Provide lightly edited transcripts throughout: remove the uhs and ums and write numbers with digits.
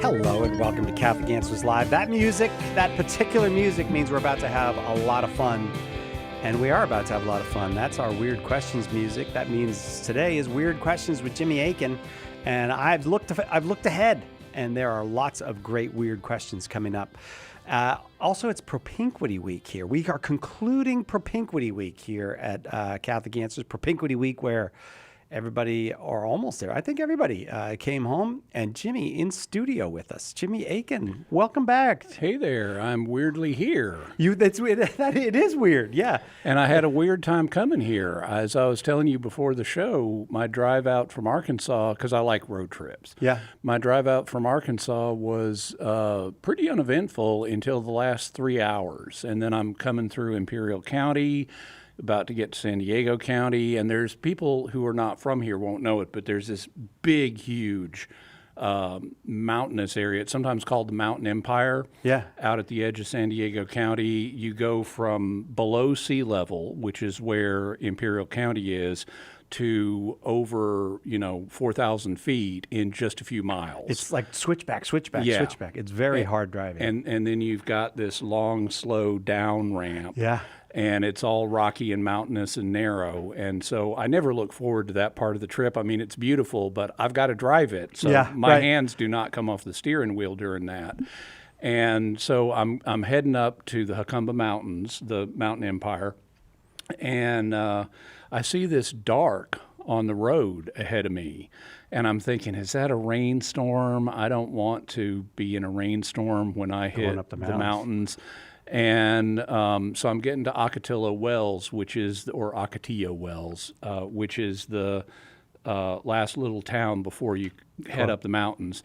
Hello and welcome to Catholic Answers Live. That music, that particular music means we're about to have a lot of fun. And we are about to have a lot of fun. That's our Weird Questions music. That means today is Weird Questions with Jimmy Akin. And I've looked ahead, and there are lots of great weird questions coming up. Also, it's Propinquity Week here. We are concluding Propinquity Week here at Catholic Answers. Propinquity Week, where everybody, or almost there, I think everybody came home, and Jimmy in studio with us. Jimmy Akin, welcome back. Hey there, I'm weirdly here. It is weird, yeah. And I had a weird time coming here. As I was telling you before the show, my drive out from Arkansas, because I like road trips. Yeah. My drive out from Arkansas was pretty uneventful until the last 3 hours. And then I'm coming through Imperial County, about to get to San Diego County, and there's people who are not from here won't know it, but there's this big, huge mountainous area. It's sometimes called the Mountain Empire. Yeah. Out at the edge of San Diego County. You go from below sea level, which is where Imperial County is, to over, 4,000 feet in just a few miles. It's like switchback. Yeah. It's very hard driving. And then you've got this long, slow down ramp. Yeah. And it's all rocky and mountainous and narrow. And so I never look forward to that part of the trip. I mean, it's beautiful, but I've got to drive it. So my hands do not come off the steering wheel during that. And so I'm heading up to the Jacumba Mountains, the Mountain Empire. And I see this dark on the road ahead of me. And I'm thinking, is that a rainstorm? I don't want to be in a rainstorm when I hit up the mountains. And so I'm getting to Ocotillo Wells, or Ocotillo Wells, which is the last little town before you head up the mountains.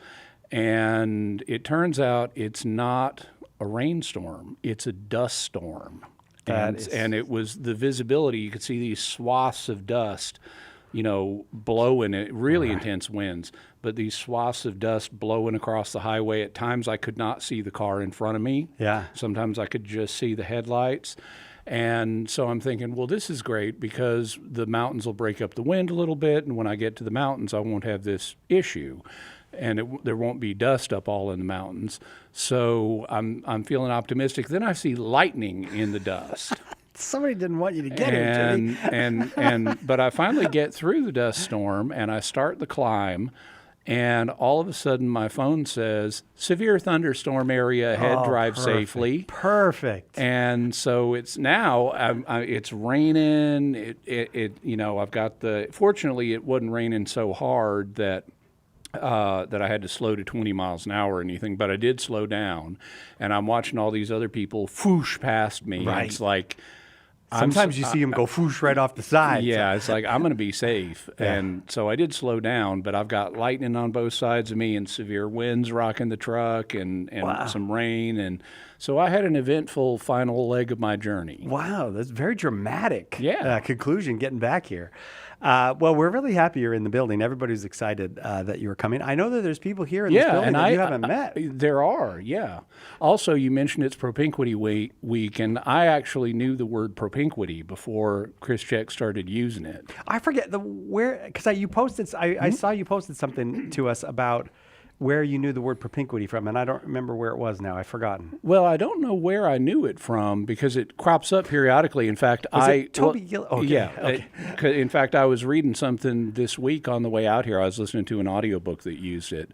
And it turns out it's not a rainstorm; it's a dust storm. And it was the visibility. You could see these swaths of dust, blowing it, really intense winds, but these swaths of dust blowing across the highway. At times I could not see the car in front of me. Yeah. Sometimes I could just see the headlights. And so I'm thinking, well, this is great because the mountains will break up the wind a little bit, and when I get to the mountains, I won't have this issue. And there won't be dust up all in the mountains. So I'm feeling optimistic. Then I see lightning in the dust. Somebody didn't want you to get it, Jimmy. But I finally get through the dust storm, and I start the climb, and all of a sudden my phone says, severe thunderstorm area ahead, drive safely. Perfect. And so it's now, it's raining. I've got fortunately it wasn't raining so hard that I had to slow to 20 miles an hour or anything, but I did slow down, and I'm watching all these other people whoosh past me. Right. It's like, sometimes you see them go whoosh right off the side. Yeah, it's like, I'm going to be safe. Yeah. And so I did slow down, but I've got lightning on both sides of me and severe winds rocking the truck and some rain. And so I had an eventful final leg of my journey. Wow, that's very dramatic. Yeah. Conclusion getting back here. Well, we're really happy you're in the building. Everybody's excited that you were coming. I know that there's people here in this building that you haven't met. There are, yeah. Also, you mentioned it's Propinquity Week, and I actually knew the word propinquity before Chris Check started using it. I forget because you posted. I saw you posted something to us about where you knew the word propinquity from, and I don't remember where it was now. I've forgotten. Well, I don't know where I knew it from because it crops up periodically. In fact, Toby Gill? Okay. Yeah. Okay. In fact, I was reading something this week on the way out here. I was listening to an audiobook that used it.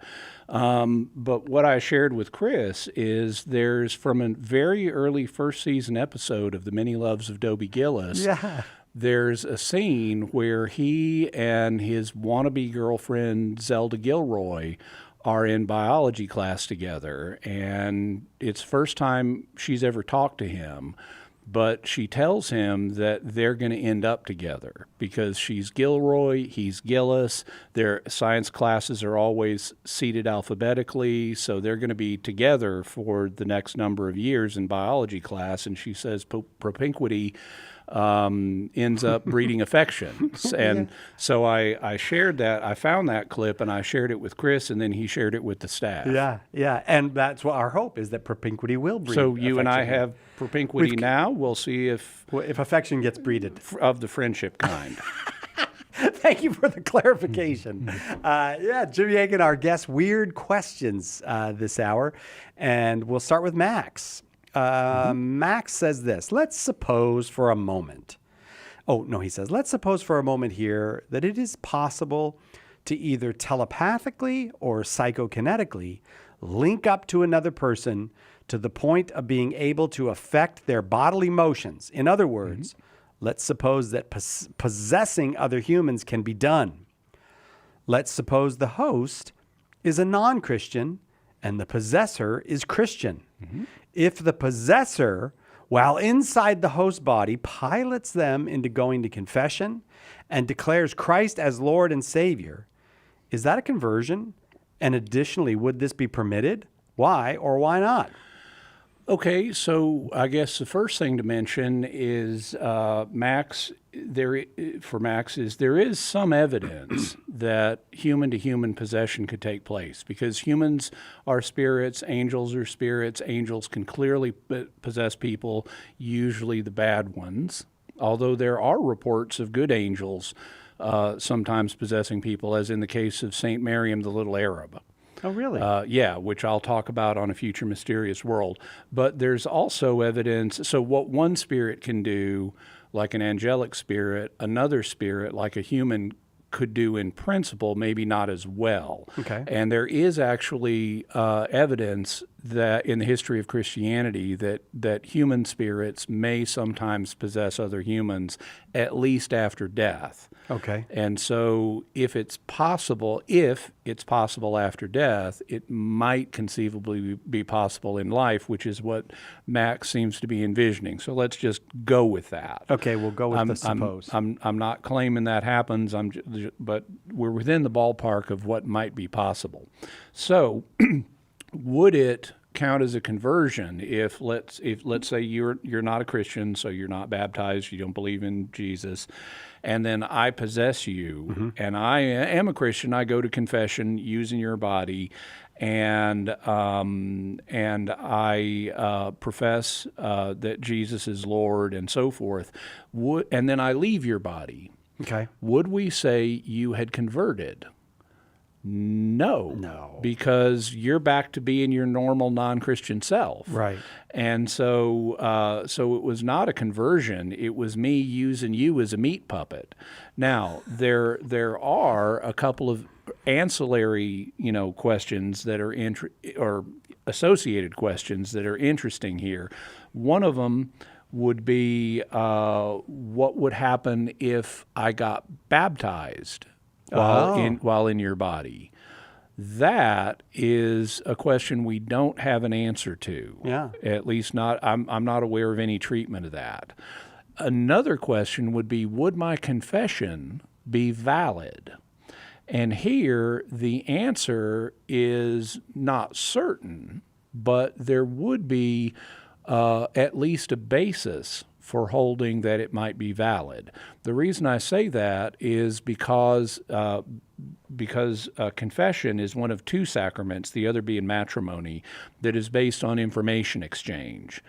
But what I shared with Chris is there's from a very early first season episode of The Many Loves of Dobie Gillis. Yeah. There's a scene where he and his wannabe girlfriend, Zelda Gilroy, are in biology class together, and it's the first time she's ever talked to him, but she tells him that they're going to end up together because she's Gilroy, he's Gillis. Their science classes are always seated alphabetically, so they're going to be together for the next number of years in biology class, and she says propinquity ends up breeding affection. And so I shared that. I found that clip, and I shared it with Chris, and then he shared it with the staff. Yeah. And that's what our hope is, that propinquity will breed So affection. you and I have propinquity now. We'll see if affection gets breeded. Of the friendship kind. Thank you for the clarification. Yeah, Jimmy Akin, our guest. Weird questions this hour. And we'll start with Max. Max says this. Let's suppose for a moment. Oh, no, he says, let's suppose for a moment here that it is possible to either telepathically or psychokinetically link up to another person to the point of being able to affect their bodily motions. In other words, let's suppose that possessing other humans can be done. Let's suppose the host is a non-Christian and the possessor is Christian. If the possessor, while inside the host body, pilots them into going to confession and declares Christ as Lord and Savior, is that a conversion? And additionally, would this be permitted? Why or why not? Okay, so I guess the first thing to mention is Max. There is some evidence that human-to-human possession could take place because humans are spirits, angels are spirits. Angels can clearly possess people, usually the bad ones. Although there are reports of good angels sometimes possessing people, as in the case of Saint Miriam, the little Arab. Oh, really? Yeah, which I'll talk about on a future Mysterious World. But there's also evidence. So what one spirit can do, like an angelic spirit, another spirit, like a human, could do in principle, maybe not as well. Okay. And there is actually evidence that in the history of Christianity that human spirits may sometimes possess other humans, at least after death. Okay. And so if it's possible after death, it might conceivably be possible in life, which is what Max seems to be envisioning. So let's just go with that. Okay, we'll go with the suppose. I'm not claiming that happens, but we're within the ballpark of what might be possible. So would it count as a conversion if let's say you're not a Christian, so you're not baptized, you don't believe in Jesus, and then I possess you, and I am a Christian, I go to confession using your body, and I profess that Jesus is Lord and so forth, and then I leave your body. Okay. Would we say you had converted? No. Because you're back to being your normal non-Christian self. Right. And so it was not a conversion. It was me using you as a meat puppet. Now, there are a couple of ancillary, questions that are or associated questions that are interesting here. One of them would be what would happen if I got baptized while in your body? That is a question we don't have an answer to. Yeah. At least not. I'm not aware of any treatment of that. Another question would be, would my confession be valid? And here the answer is not certain, but there would be at least a basis for holding that it might be valid. The reason I say that is because confession is one of two sacraments, the other being matrimony, that is based on information exchange.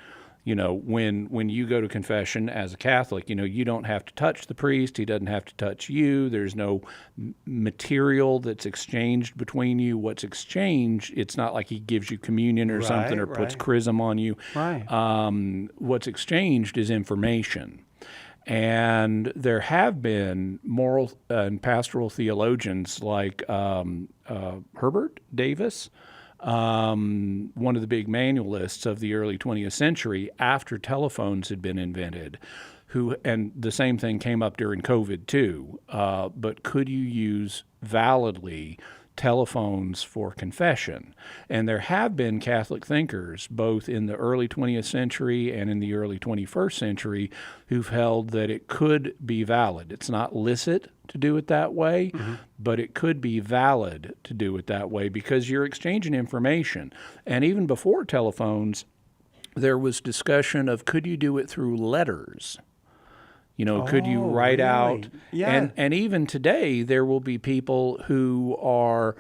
When you go to confession as a Catholic, you don't have to touch the priest. He doesn't have to touch you. There's no material that's exchanged between you. What's exchanged, it's not like he gives you communion or something or puts chrism on you. Right. What's exchanged is information. And there have been moral and pastoral theologians like Herbert Davis, one of the big manualists of the early 20th century after telephones had been invented, and the same thing came up during COVID too, but could you use validly telephones for confession? And there have been Catholic thinkers, both in the early 20th century and in the early 21st century, who've held that it could be valid. It's not licit to do it that way, but it could be valid to do it that way because you're exchanging information. And even before telephones, there was discussion of could you do it through letters? Could you write out? Yeah. And even today, there will be people who are,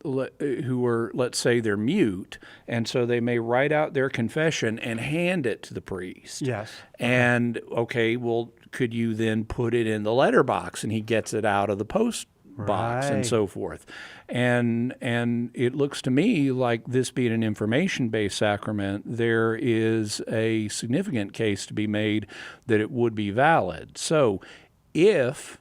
let's say they're mute, and so they may write out their confession and hand it to the priest. Yes. And, okay, well, could you then put it in the letterbox and he gets it out of the post box and Right. so forth? And it looks to me like, this being an information-based sacrament, there is a significant case to be made that it would be valid. So if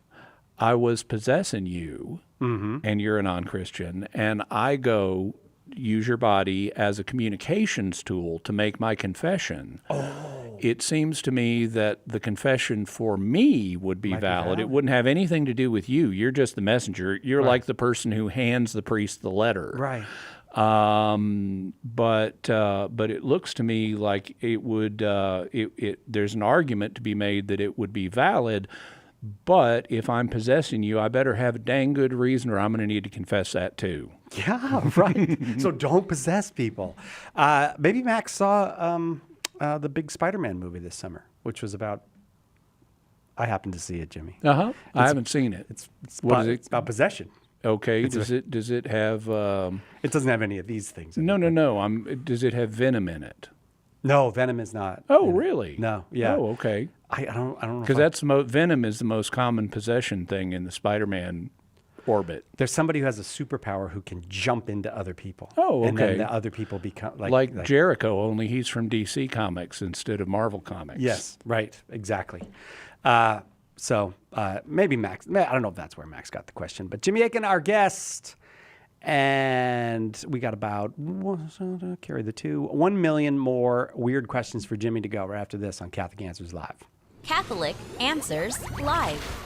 I was possessing you and you're a non-Christian, and I go use your body as a communications tool to make my confession, it seems to me that the confession for me would be valid. It wouldn't have anything to do with you. You're just the messenger. You're like the person who hands the priest the letter. Right. But it looks to me like it would. There's an argument to be made that it would be valid. But if I'm possessing you, I better have a dang good reason, or I'm going to need to confess that too. Yeah, right. So don't possess people. Maybe Max saw the big Spider-Man movie this summer, which was about. I happened to see it, Jimmy. I haven't seen it. It's What is it? It's about possession. Okay. Does it have? It doesn't have any of these things. No. Does it have venom in it? No, venom is not. Oh, really? No. Yeah. Oh, okay. I don't know. Because that's venom is the most common possession thing in the Spider-Man orbit. There's somebody who has a superpower who can jump into other people. Oh, And then okay. the other people become Like Jericho, only he's from DC Comics instead of Marvel Comics. Yes, right, exactly. So maybe Max. I don't know if that's where Max got the question, but Jimmy Akin, our guest, and we got about carry the 1 million more weird questions for Jimmy to go right after this on Catholic Answers Live. Catholic Answers Live.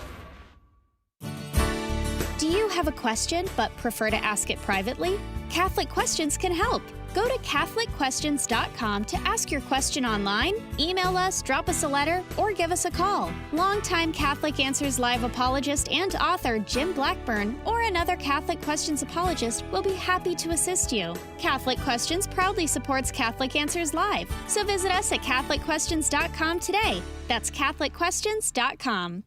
Do you have a question but prefer to ask it privately? Catholic Questions can help. Go to CatholicQuestions.com to ask your question online, email us, drop us a letter, or give us a call. Longtime Catholic Answers Live apologist and author Jim Blackburn or another Catholic Questions apologist will be happy to assist you. Catholic Questions proudly supports Catholic Answers Live, so visit us at CatholicQuestions.com today. That's CatholicQuestions.com.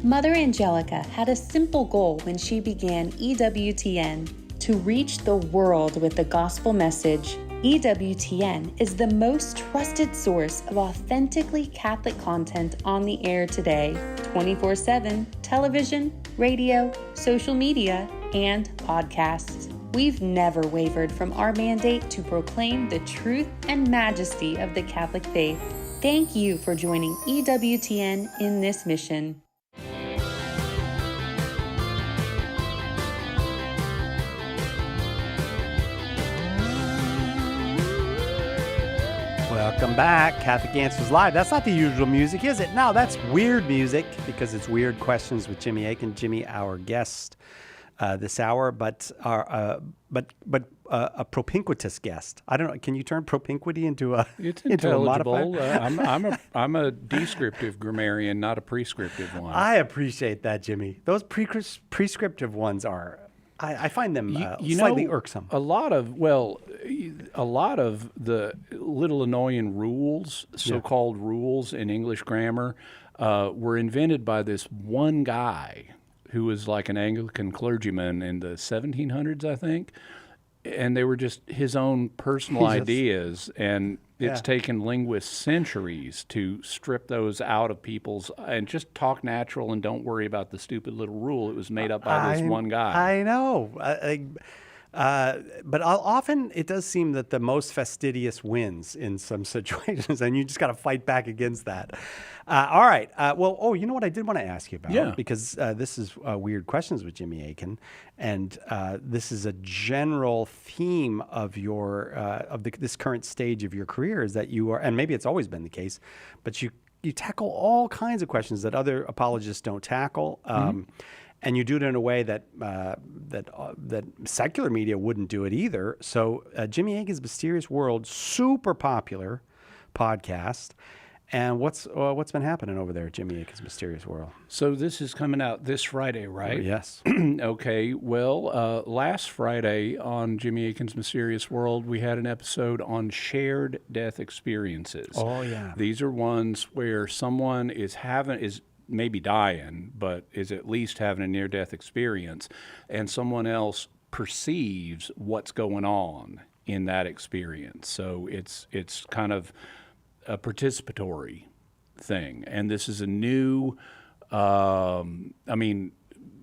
Mother Angelica had a simple goal when she began EWTN: to reach the world with the gospel message. EWTN is the most trusted source of authentically Catholic content on the air today, 24/7, television, radio, social media, and podcasts. We've never wavered from our mandate to proclaim the truth and majesty of the Catholic faith. Thank you for joining EWTN in this mission. Welcome back, Catholic Answers Live. That's not the usual music, is it? No, that's weird music because it's Weird Questions with Jimmy Akin. Jimmy, our guest this hour, but a propinquitous guest. I don't know. Can you turn propinquity into a It's into a intelligible. modifier? I'm a descriptive grammarian, not a prescriptive one. I appreciate that, Jimmy. Those prescriptive ones are. I find them slightly irksome. A lot of the little annoying rules, so-called rules in English grammar, were invented by this one guy who was like an Anglican clergyman in the 1700s, I think. And they were just his own personal ideas, and it's taken linguists centuries to strip those out of people's and just talk natural and don't worry about the stupid little rule. It was made up by this one guy. I know. But often it does seem that the most fastidious wins in some situations, and you just got to fight back against that. All right. You know what I did want to ask you about? Yeah. Because this is Weird Questions with Jimmy Akin, and this is a general theme of your this current stage of your career is that you are, and maybe it's always been the case, but you tackle all kinds of questions that other apologists don't tackle. And you do it in a way that secular media wouldn't do it either. So Jimmy Akin's Mysterious World, super popular podcast. And what's been happening over there at Jimmy Akin's Mysterious World? So this is coming out this Friday, right? Yes. Okay. Well, last Friday on Jimmy Akin's Mysterious World, we had an episode on shared death experiences. Oh, yeah. These are ones where someone is maybe dying, but is at least having a near-death experience, and someone else perceives what's going on in that experience. So it's kind of a participatory thing. And this is a new,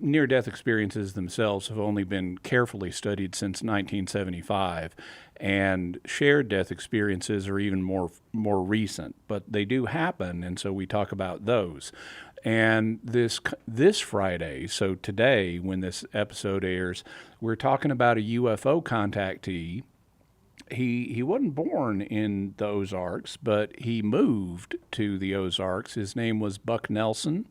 near-death experiences themselves have only been carefully studied since 1975, and shared death experiences are even more recent. But they do happen, and so we talk about those. And this Friday, so today when this episode airs, we're talking about a UFO contactee. He wasn't born in the Ozarks, but he moved to the Ozarks. His name was Buck Nelson.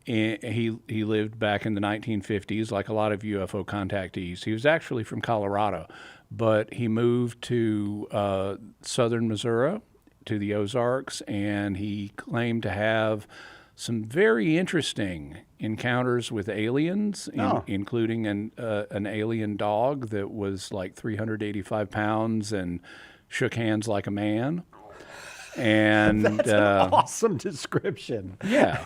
And he lived back in the 1950s, like a lot of UFO contactees. He was actually from Colorado, but he moved to southern Missouri, to the Ozarks, and he claimed to have some very interesting encounters with aliens, including an alien dog that was like 385 pounds and shook hands like a man. And That's an awesome description. Yeah.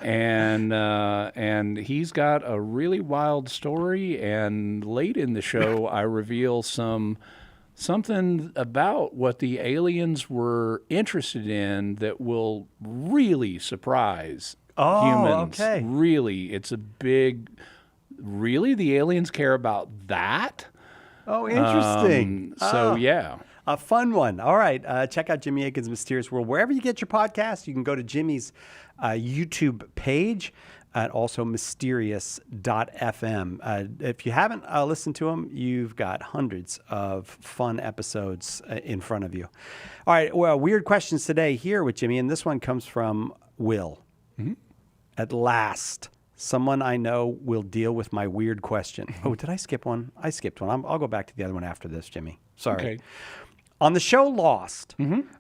And he's got a really wild story. And late in the show, I reveal something about what the aliens were interested in that will really surprise humans. Okay. Really, it's a big. Really, the aliens care about that. Oh, interesting. Yeah. A fun one. All right. Check out Jimmy Akin's Mysterious World. Wherever you get your podcast, you can go to Jimmy's YouTube page and also mysterious.fm. If you haven't listened to him, you've got hundreds of fun episodes in front of you. All right. Well, weird questions today here with Jimmy, and this one comes from Will. Mm-hmm. At last, someone I know will deal with my weird question. Oh, did I skip one? I skipped one. I'll go back to the other one after this, Jimmy. Sorry. Okay. On the show Lost,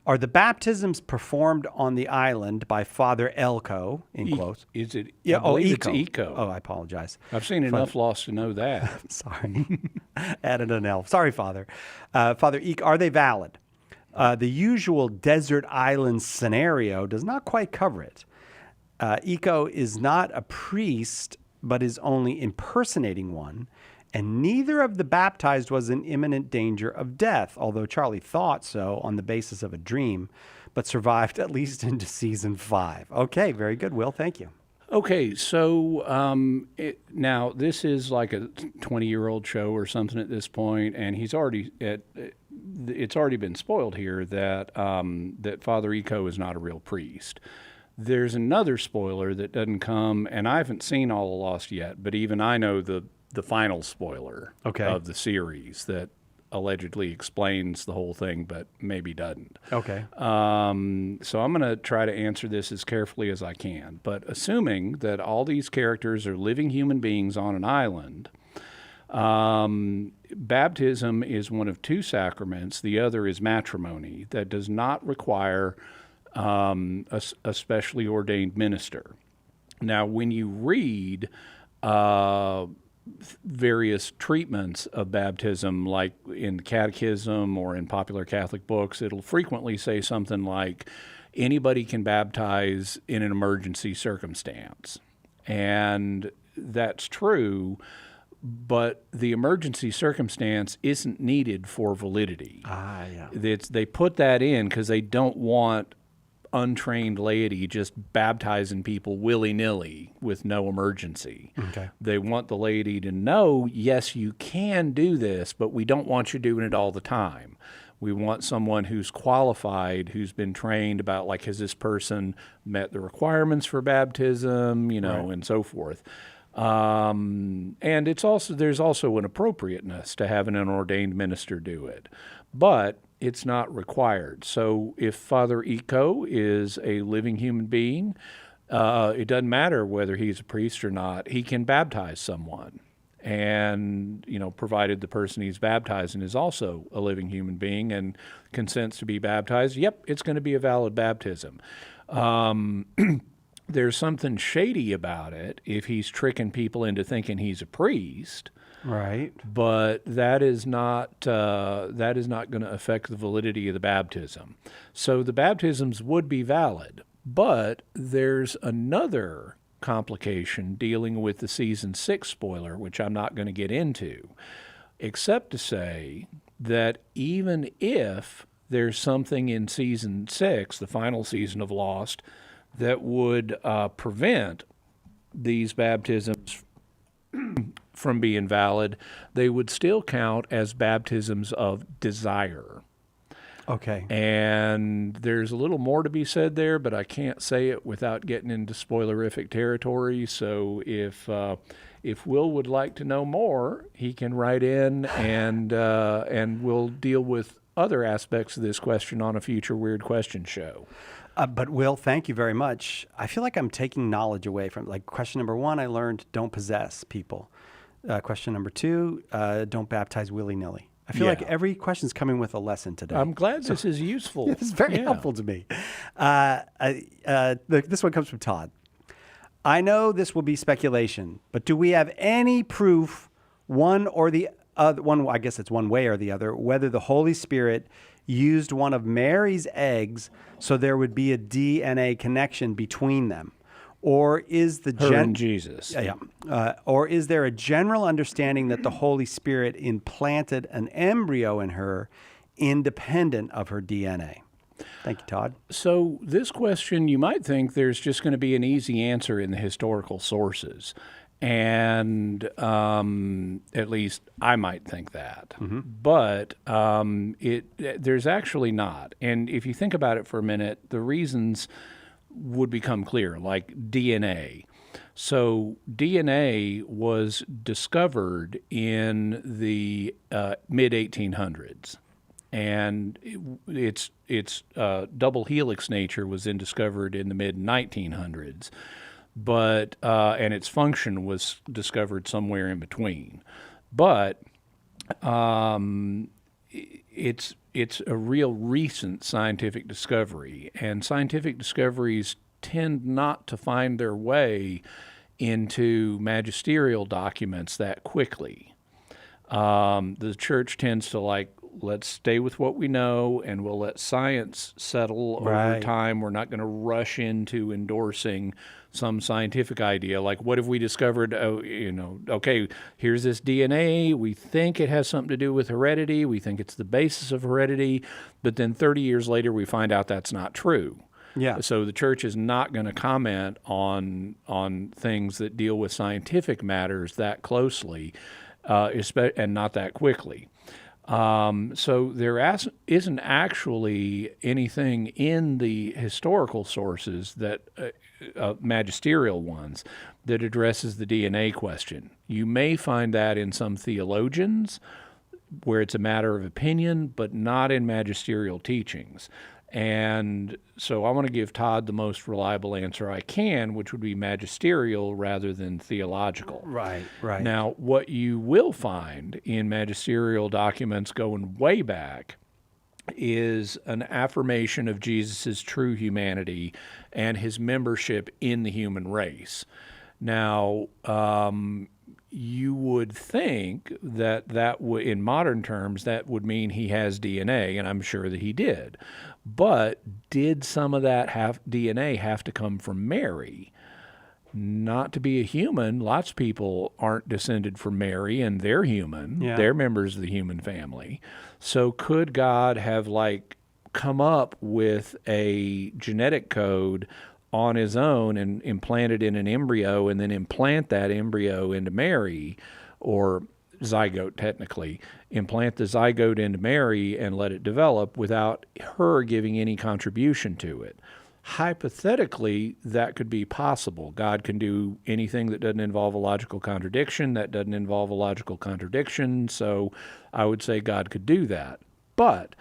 are the baptisms performed on the island by Father Elko, in quotes? Is it? Yeah. I believe Eco. it's Eco. Oh, I apologize. I've seen enough Lost to know that. Sorry. Added an elf. Sorry, Father. Father Eco, are they valid? The usual desert island scenario does not quite cover it. Eco is not a priest, but is only impersonating one. And neither of the baptized was in imminent danger of death, although Charlie thought so on the basis of a dream, but survived at least into season 5. Okay, very good, Will. Thank you. Okay, so now this is like a 20-year-old show or something at this point, and it's already been spoiled here that that Father Eco is not a real priest. There's another spoiler that doesn't come, and I haven't seen all of Lost yet, but even I know the final spoiler of the series that allegedly explains the whole thing, but maybe doesn't. Okay. So I'm going to try to answer this as carefully as I can. But assuming that all these characters are living human beings on an island, baptism is one of two sacraments. The other is matrimony that does not require a specially ordained minister. Now, when you read various treatments of baptism, like in catechism or in popular Catholic books, it'll frequently say something like, anybody can baptize in an emergency circumstance. And that's true, but the emergency circumstance isn't needed for validity. Yeah. They put that in because they don't want untrained laity just baptizing people willy-nilly with no emergency. Okay. They want the laity to know, yes, you can do this, but we don't want you doing it all the time. We want someone who's qualified, who's been trained about, like, has this person met the requirements for baptism, and so forth. And there's also an appropriateness to having an ordained minister do it. But it's not required. So if Father Eco is a living human being, it doesn't matter whether he's a priest or not. He can baptize someone. And, provided the person he's baptizing is also a living human being and consents to be baptized, yep, it's going to be a valid baptism. There's something shady about it if he's tricking people into thinking he's a priest. Right. But that is not going to affect the validity of the baptism. So the baptisms would be valid, but there's another complication dealing with the season 6 spoiler, which I'm not going to get into, except to say that even if there's something in season 6, the final season of Lost, that would prevent these baptisms from being valid, they would still count as baptisms of desire. Okay. And there's a little more to be said there, but I can't say it without getting into spoilerific territory. So if Will would like to know more, he can write in, and we'll deal with other aspects of this question on a future Weird Question show. But Will, thank you very much. I feel like I'm taking knowledge away from, like, question number 1, I learned don't possess people. Question number 2, don't baptize willy-nilly. I feel like every question's coming with a lesson today. I'm glad this is useful. It's very helpful to me. This one comes from Todd. I know this will be speculation, but do we have any proof, one or the other, I guess it's one way or the other, whether the Holy Spirit used one of Mary's eggs so there would be a DNA connection between them? Or is the Her and Jesus. Or is there a general understanding that the Holy Spirit implanted an embryo in her independent of her DNA? Thank you, Todd. So this question, you might think there's just going to be an easy answer in the historical sources. And at least I might think that. But there's actually not. And if you think about it for a minute, the reasons would become clear, like DNA. So DNA was discovered in the mid-1800s. And its double helix nature was then discovered in the mid-1900s. But and its function was discovered somewhere in between. But it's a real recent scientific discovery, and scientific discoveries tend not to find their way into magisterial documents that quickly. The church tends to let's stay with what we know, and we'll let science settle over time. We're not going to rush into endorsing some scientific idea. Like, what have we discovered? Okay, here's this DNA. We think it has something to do with heredity. We think it's the basis of heredity. But then 30 years later, we find out that's not true. Yeah. So the church is not going to comment on things that deal with scientific matters that closely, and not that quickly. So there isn't actually anything in the historical sources that magisterial ones that addresses the DNA question. You may find that in some theologians where it's a matter of opinion, but not in magisterial teachings. And so I want to give Todd the most reliable answer I can, which would be magisterial rather than theological. Right. Now, what you will find in magisterial documents going way back is an affirmation of Jesus' true humanity and his membership in the human race. Now, you would think that in modern terms, that would mean he has DNA, and I'm sure that he did. But did some of that DNA have to come from Mary? Not to be a human, lots of people aren't descended from Mary, and they're human. Yeah. They're members of the human family. So could God have come up with a genetic code on his own and implant it in an embryo, and then implant that embryo into Mary, or zygote technically, implant the zygote into Mary and let it develop without her giving any contribution to it? Hypothetically, that could be possible. God can do anything that doesn't involve a logical contradiction. That doesn't involve a logical contradiction, so I would say God could do that. But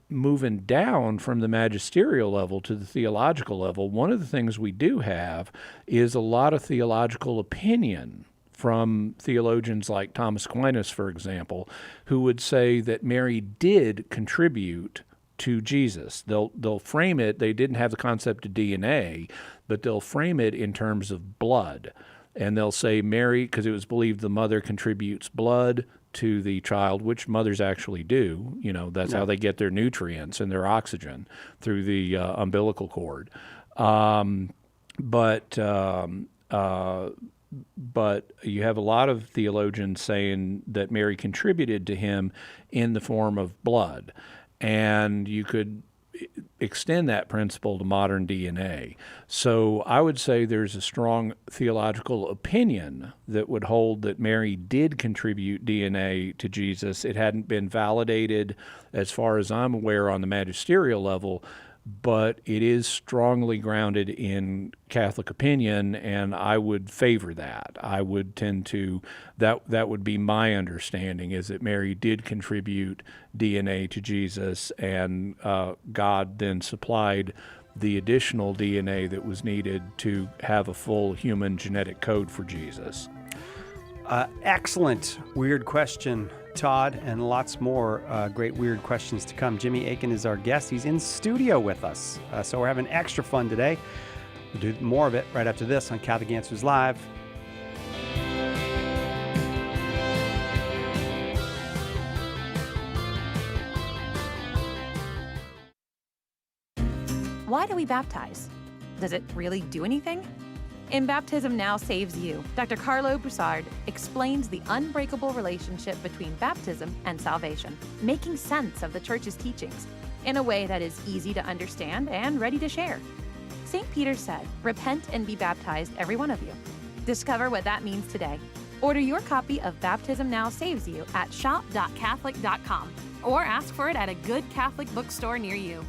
moving down from the magisterial level to the theological level, one of the things we do have is a lot of theological opinion from theologians like Thomas Aquinas, for example, who would say that Mary did contribute to Jesus. They'll frame it, they didn't have the concept of DNA, but they'll frame it in terms of blood. And they'll say Mary, because it was believed the mother contributes blood to the child, which mothers actually do. That's how they get their nutrients and their oxygen, through the umbilical cord. But you have a lot of theologians saying that Mary contributed to him in the form of blood. and you could extend that principle to modern DNA. So I would say there's a strong theological opinion that would hold that Mary did contribute DNA to Jesus. It hadn't been validated, as far as I'm aware, on the magisterial level, but it is strongly grounded in Catholic opinion, and I would favor that. I would tend to, that would be my understanding, is that Mary did contribute DNA to Jesus, and God then supplied the additional DNA that was needed to have a full human genetic code for Jesus. Excellent weird question, Todd, and lots more great weird questions to come. Jimmy Akin is our guest. He's in studio with us, so we're having extra fun today. We'll do more of it right after this on Catholic Answers Live. Why do we baptize? Does it really do anything? In Baptism Now Saves You, Dr. Carlo Broussard explains the unbreakable relationship between baptism and salvation, making sense of the Church's teachings in a way that is easy to understand and ready to share. St. Peter said, "Repent and be baptized, every one of you." Discover what that means today. Order your copy of Baptism Now Saves You at shop.catholic.com or ask for it at a good Catholic bookstore near you.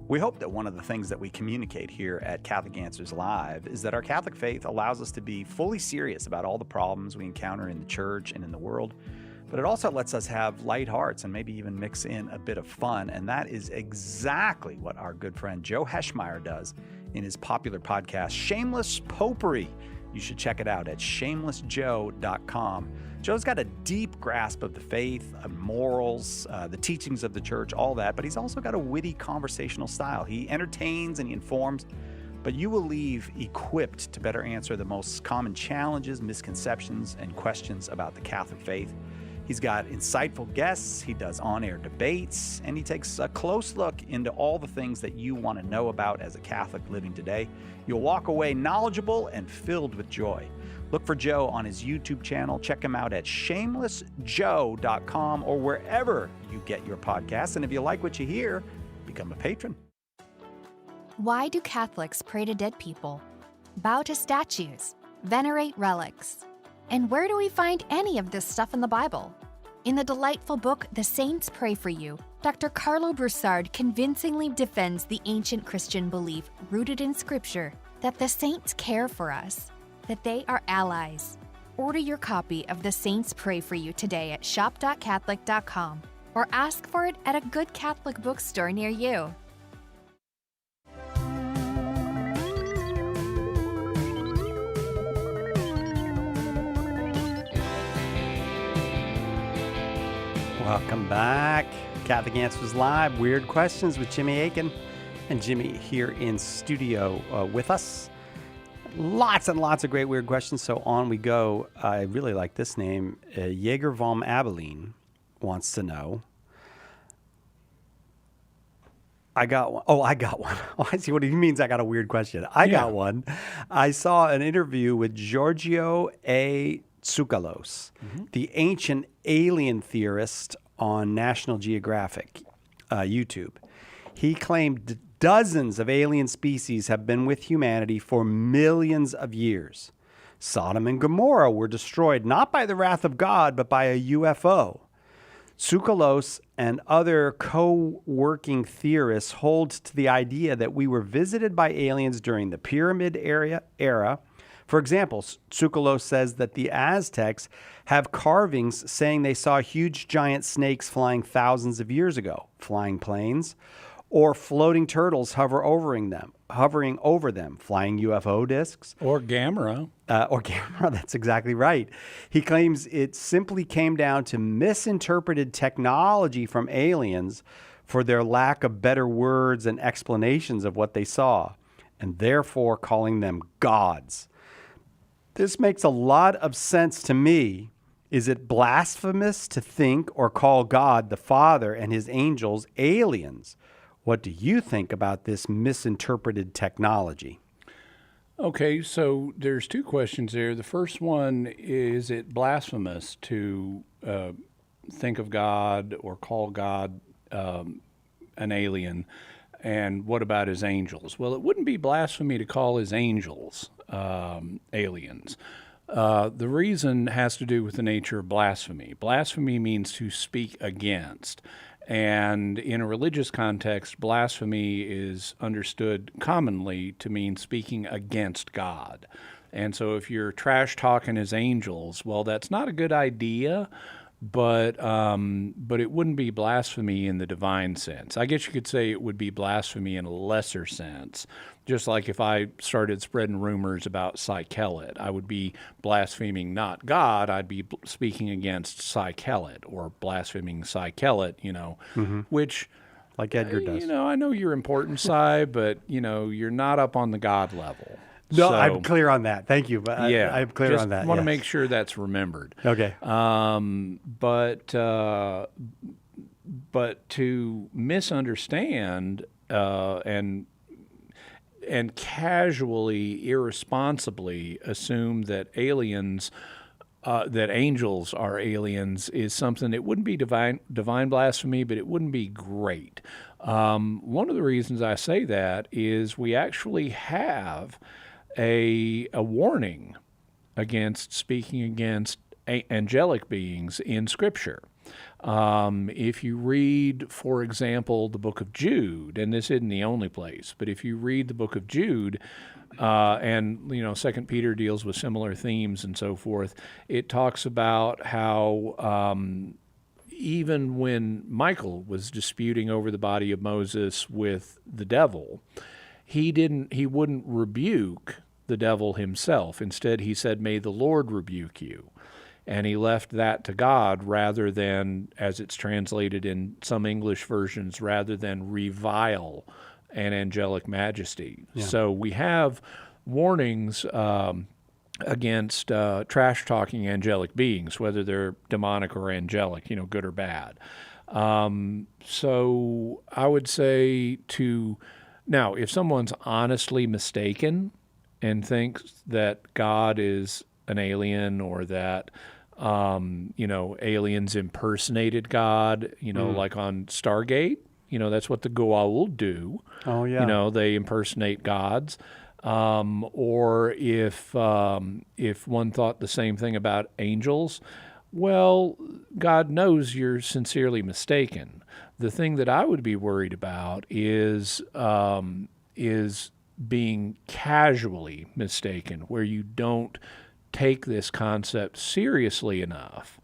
We hope that one of the things that we communicate here at Catholic Answers Live is that our Catholic faith allows us to be fully serious about all the problems we encounter in the church and in the world, but it also lets us have light hearts and maybe even mix in a bit of fun, and that is exactly what our good friend Joe Heschmeyer does in his popular podcast, Shameless Popery. You should check it out at shamelessjoe.com. Joe's got a deep grasp of the faith, morals, the teachings of the church, all that, but he's also got a witty conversational style. He entertains and he informs, but you will leave equipped to better answer the most common challenges, misconceptions, and questions about the Catholic faith. He's got insightful guests, he does on-air debates, and he takes a close look into all the things that you want to know about as a Catholic living today. You'll walk away knowledgeable and filled with joy. Look for Joe on his YouTube channel. Check him out at shamelessjoe.com or wherever you get your podcasts. And if you like what you hear, become a patron. Why do Catholics pray to dead people, bow to statues, venerate relics? And where do we find any of this stuff in the Bible? In the delightful book, The Saints Pray for You, Dr. Carlo Broussard convincingly defends the ancient Christian belief rooted in Scripture that the saints care for us, that they are allies. Order your copy of The Saints Pray for You today at shop.catholic.com or ask for it at a good Catholic bookstore near you. Welcome back. Catholic Answers Live, Weird Questions with Jimmy Akin. And Jimmy here in studio with us. Lots and lots of great weird questions, so on we go. I really like this name. Jaeger vom Abilene wants to know. I got one. Oh, I got one. Oh, I see what he means. I got a weird question. I got one. I saw an interview with Giorgio A. Tsoukalos, the ancient alien theorist on National Geographic YouTube. He claimed dozens of alien species have been with humanity for millions of years. Sodom and Gomorrah were destroyed not by the wrath of God, but by a UFO. Tsoukalos and other co-working theorists hold to the idea that we were visited by aliens during the Pyramid era. For example, Tsoukalos says that the Aztecs have carvings saying they saw huge giant snakes flying thousands of years ago, flying planes, or floating turtles hovering over them, flying UFO discs. Or Gamera. That's exactly right. He claims it simply came down to misinterpreted technology from aliens for their lack of better words and explanations of what they saw, and therefore calling them gods. This makes a lot of sense to me. Is it blasphemous to think or call God the Father and his angels aliens? What do you think about this misinterpreted technology? Okay, so there's two questions there. The first one, is it blasphemous to think of God or call God an alien, and what about his angels? Well, it wouldn't be blasphemy to call his angels aliens. The reason has to do with the nature of blasphemy. Blasphemy means to speak against. And in a religious context, blasphemy is understood commonly to mean speaking against God. And so if you're trash talking his angels, well, that's not a good idea, but it wouldn't be blasphemy in the divine sense. I guess you could say it would be blasphemy in a lesser sense. Just like if I started spreading rumors about Psychelet, I would be blaspheming not God, I'd be speaking against Psychelet or blaspheming Psychelet, which, Like Edgar does. I know you're important, Cy, but, you're not up on the God level. No, So, I'm clear on that. Thank you. But I'm clear on that. I want to yes. make sure that's remembered. Okay. But to misunderstand and casually, irresponsibly assume that that angels are aliens is something. It wouldn't be divine blasphemy, but it wouldn't be great. One of the reasons I say that is we actually have a warning against speaking against angelic beings in Scripture. If you read, for example, the book of Jude, and this isn't the only place, but if you read the book of Jude, and 2 Peter deals with similar themes and so forth, it talks about how even when Michael was disputing over the body of Moses with the devil, he wouldn't rebuke the devil himself. Instead, he said, "May the Lord rebuke you." And he left that to God rather than, as it's translated in some English versions, rather than revile an angelic majesty. Yeah. So we have warnings against trash-talking angelic beings, whether they're demonic or angelic, good or bad. So I would say now, if someone's honestly mistaken and thinks that God is an alien or that, aliens impersonated God, like on Stargate, that's what the Goa'uld do. Oh, yeah. They impersonate gods. Or if one thought the same thing about angels, well, God knows you're sincerely mistaken. The thing that I would be worried about is being casually mistaken, where you don't take this concept seriously enough,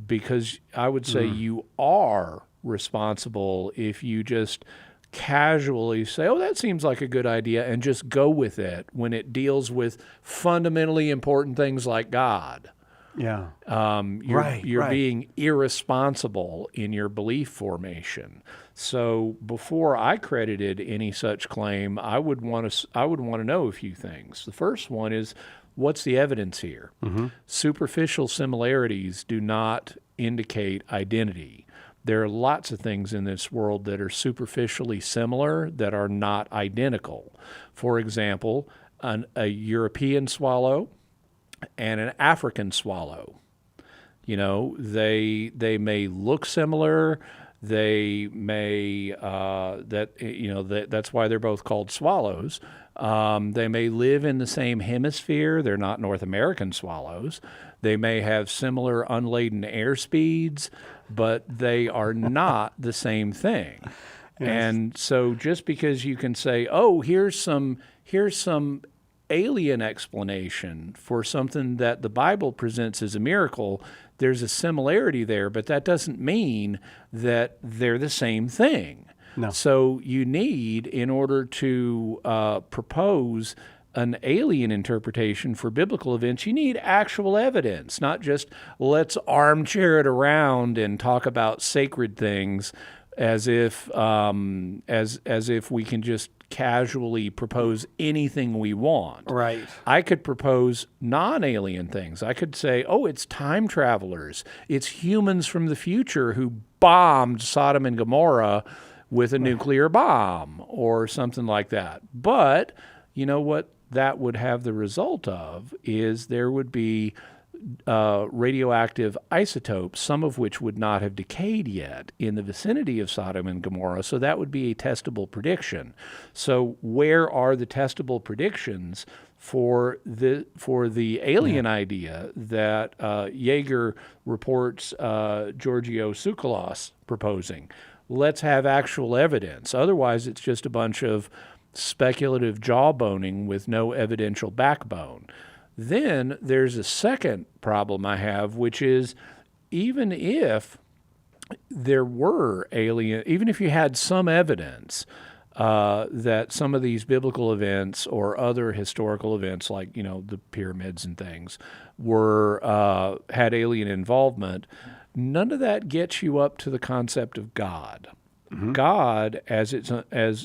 because I would say you are responsible if you just casually say, "Oh, that seems like a good idea," and just go with it when it deals with fundamentally important things like God. Yeah. You're being irresponsible in your belief formation. So before I credited any such claim, I would want to know a few things. The first one is, what's the evidence here? Mm-hmm. Superficial similarities do not indicate identity. There are lots of things in this world that are superficially similar that are not identical. For example, a European swallow and an African swallow. They may look similar. They may that's why they're both called swallows. They may live in the same hemisphere. They're not North American swallows. They may have similar unladen air speeds, but they are not the same thing. Yes. And so just because you can say, "Oh, here's some alien explanation for something that the Bible presents as a miracle," there's a similarity there, but that doesn't mean that they're the same thing. No. So you need, in order to propose an alien interpretation for biblical events, you need actual evidence, not just let's armchair it around and talk about sacred things as if we can just casually propose anything we want. Right. I could propose non-alien things. I could say, "Oh, it's time travelers. It's humans from the future who bombed Sodom and Gomorrah with a nuclear bomb," or something like that. But you know what that would have the result of is there would be radioactive isotopes, some of which would not have decayed yet, in the vicinity of Sodom and Gomorrah. So that would be a testable prediction. So where are the testable predictions for the alien idea that Yeager reports Giorgio Tsoukalos proposing? Let's have actual evidence. Otherwise, it's just a bunch of speculative jawboning with no evidential backbone. Then there's a second problem I have, which is even if there were even if you had some evidence that some of these biblical events or other historical events, like the pyramids and things, had alien involvement, none of that gets you up to the concept of God. Mm-hmm. God, as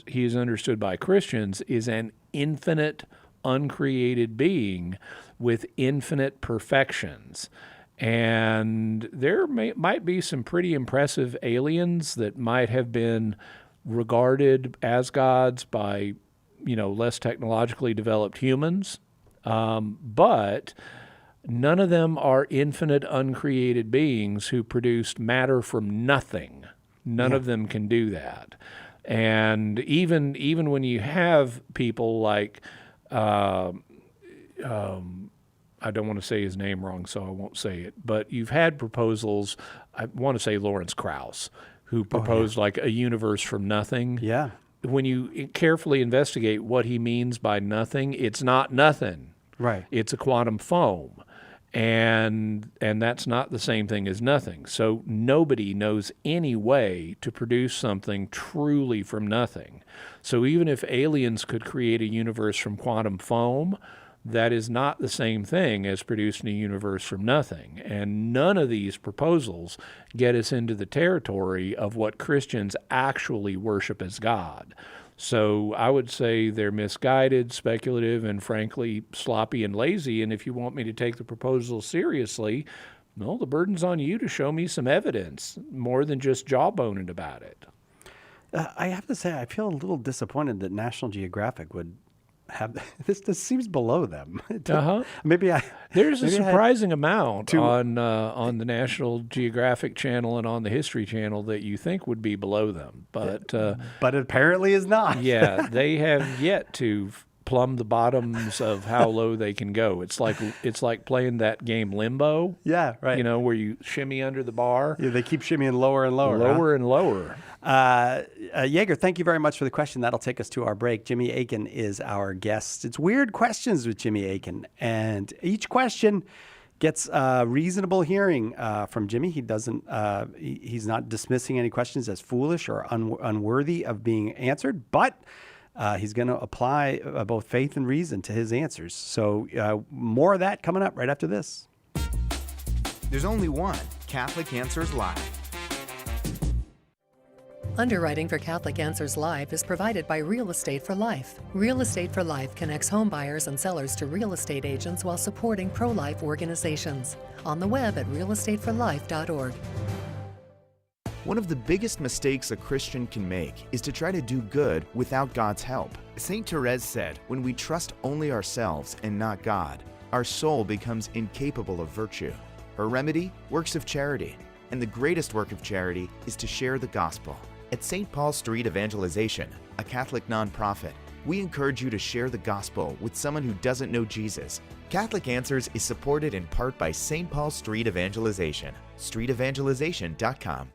he is understood by Christians, is an infinite, uncreated being with infinite perfections. And there might be some pretty impressive aliens that might have been regarded as gods by, less technologically developed humans. But none of them are infinite, uncreated beings who produced matter from nothing. None of them can do that. And even when you have people like, I don't want to say his name wrong, so I won't say it, but you've had proposals, I want to say Lawrence Krauss, who proposed like a universe from nothing. Yeah. When you carefully investigate what he means by nothing, it's not nothing. Right. It's a quantum foam. And that's not the same thing as nothing. So nobody knows any way to produce something truly from nothing. So even if aliens could create a universe from quantum foam, that is not the same thing as producing a universe from nothing. And none of these proposals get us into the territory of what Christians actually worship as God. So I would say they're misguided, speculative, and frankly sloppy and lazy. And if you want me to take the proposal seriously, well, the burden's on you to show me some evidence, more than just jawboning about it. I have to say, I feel a little disappointed that National Geographic would have this. This seems below them. There's a surprising amount on the National Geographic channel and on the History Channel that you think would be below them, but it apparently is not. Yeah, they have yet to plumb the bottoms of how low they can go. It's like playing that game Limbo. Yeah, right. Where you shimmy under the bar. Yeah, they keep shimmying lower and lower. And lower. Yeager, thank you very much for the question. That'll take us to our break. Jimmy Akin is our guest. It's Weird Questions with Jimmy Akin, and each question gets reasonable hearing from Jimmy. He doesn't. He's not dismissing any questions as foolish or unworthy of being answered, but he's going to apply both faith and reason to his answers. So more of that coming up right after this. There's only one Catholic Answers Live. Underwriting for Catholic Answers Live is provided by Real Estate for Life. Real Estate for Life connects home buyers and sellers to real estate agents while supporting pro-life organizations. On the web at realestateforlife.org. One of the biggest mistakes a Christian can make is to try to do good without God's help. St. Therese said, when we trust only ourselves and not God, our soul becomes incapable of virtue. Her remedy? Works of charity. And the greatest work of charity is to share the gospel. At St. Paul Street Evangelization, a Catholic nonprofit, we encourage you to share the gospel with someone who doesn't know Jesus. Catholic Answers is supported in part by St. Paul Street Evangelization, streetevangelization.com.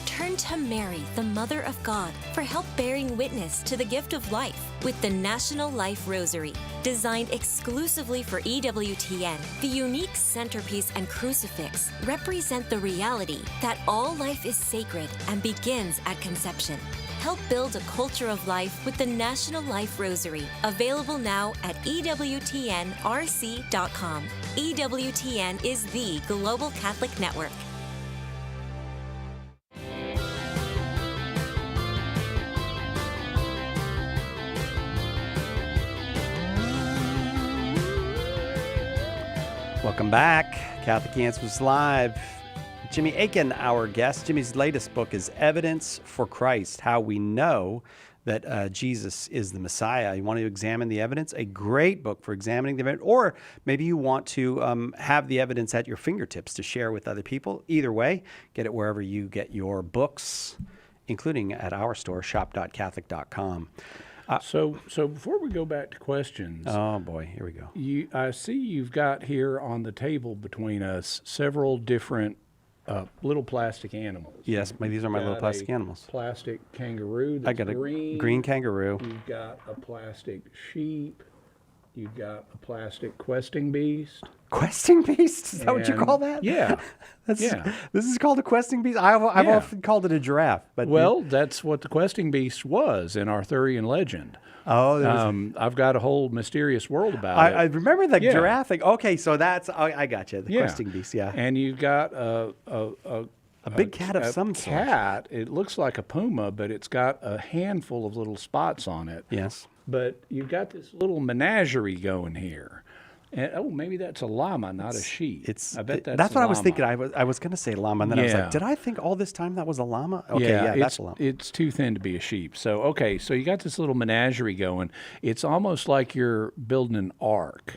Turn to Mary, the Mother of God, for help bearing witness to the gift of life with the National Life Rosary. Designed exclusively for EWTN, the unique centerpiece and crucifix represent the reality that all life is sacred and begins at conception. Help build a culture of life with the National Life Rosary, available now at EWTNRC.com. EWTN is the global Catholic network. Welcome back. Catholic Answers Live. Jimmy Akin, our guest. Jimmy's latest book is Evidence for Christ, How We Know that Jesus is the Messiah. You want to examine the evidence? A great book for examining the evidence. Or maybe you want to have the evidence at your fingertips to share with other people. Either way, get it wherever you get your books, including at our store, shop.catholic.com. So before we go back to questions, Oh, boy, here we go. I see you've got here on the table between us several different little plastic animals. Yes, these are my little Got plastic a animals. Plastic kangaroo that's I got a green kangaroo. You've got a plastic sheep. You've got a plastic questing beast. Questing beast? Is that what you And- call that? Yeah. Yeah. This is called a questing beast? I've Yeah. often called it a giraffe. But Well, that's what the questing beast was in Arthurian legend. there was I've got a whole mysterious world about I it. remember the Yeah. giraffe thing. Okay, so that's, I got you. The Yeah. questing beast, yeah. And you've got a big cat of some sort. cat. It looks like a puma, but it's got a handful of little spots on it. Yes. But you've got this little menagerie going here. And, maybe that's a llama, not a sheep. I bet that's what a I was llama. thinking. I was going to say llama, and then I was Yeah. like, did I think all this time that was a llama? Okay, yeah, that's a llama. It's too thin to be a sheep. So, okay, so you got this little menagerie going. It's almost like you're building an ark.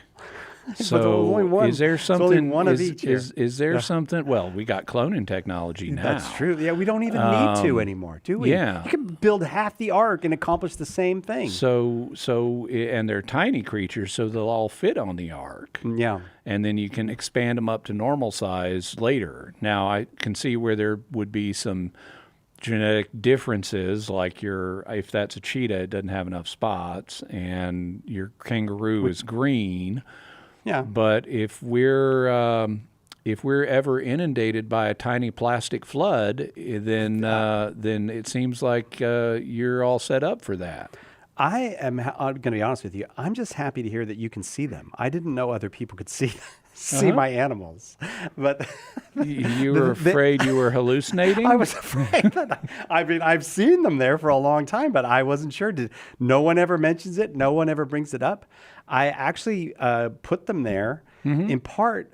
So there's only one. is there There's only something? one of is, each here. is there something? Well, we got cloning technology now. That's true. Yeah, we don't even need to anymore, do we? yeah. You can build half the ark and accomplish the same thing. And they're tiny creatures, so they'll all fit on the ark. Yeah. And then you can expand them up to normal size later. Now, I can see where there would be some genetic differences, like if that's a cheetah, it doesn't have enough spots, and your kangaroo is green. Yeah. But if we're ever inundated by a tiny plastic flood, then it seems like you're all set up for that. I'm going to be honest with you. I'm just happy to hear that you can see them. I didn't know other people could see my animals, but You were afraid you were hallucinating? I was afraid that I've seen them there for a long time, but I wasn't sure. No one ever mentions it. No one ever brings it up. I actually put them there in part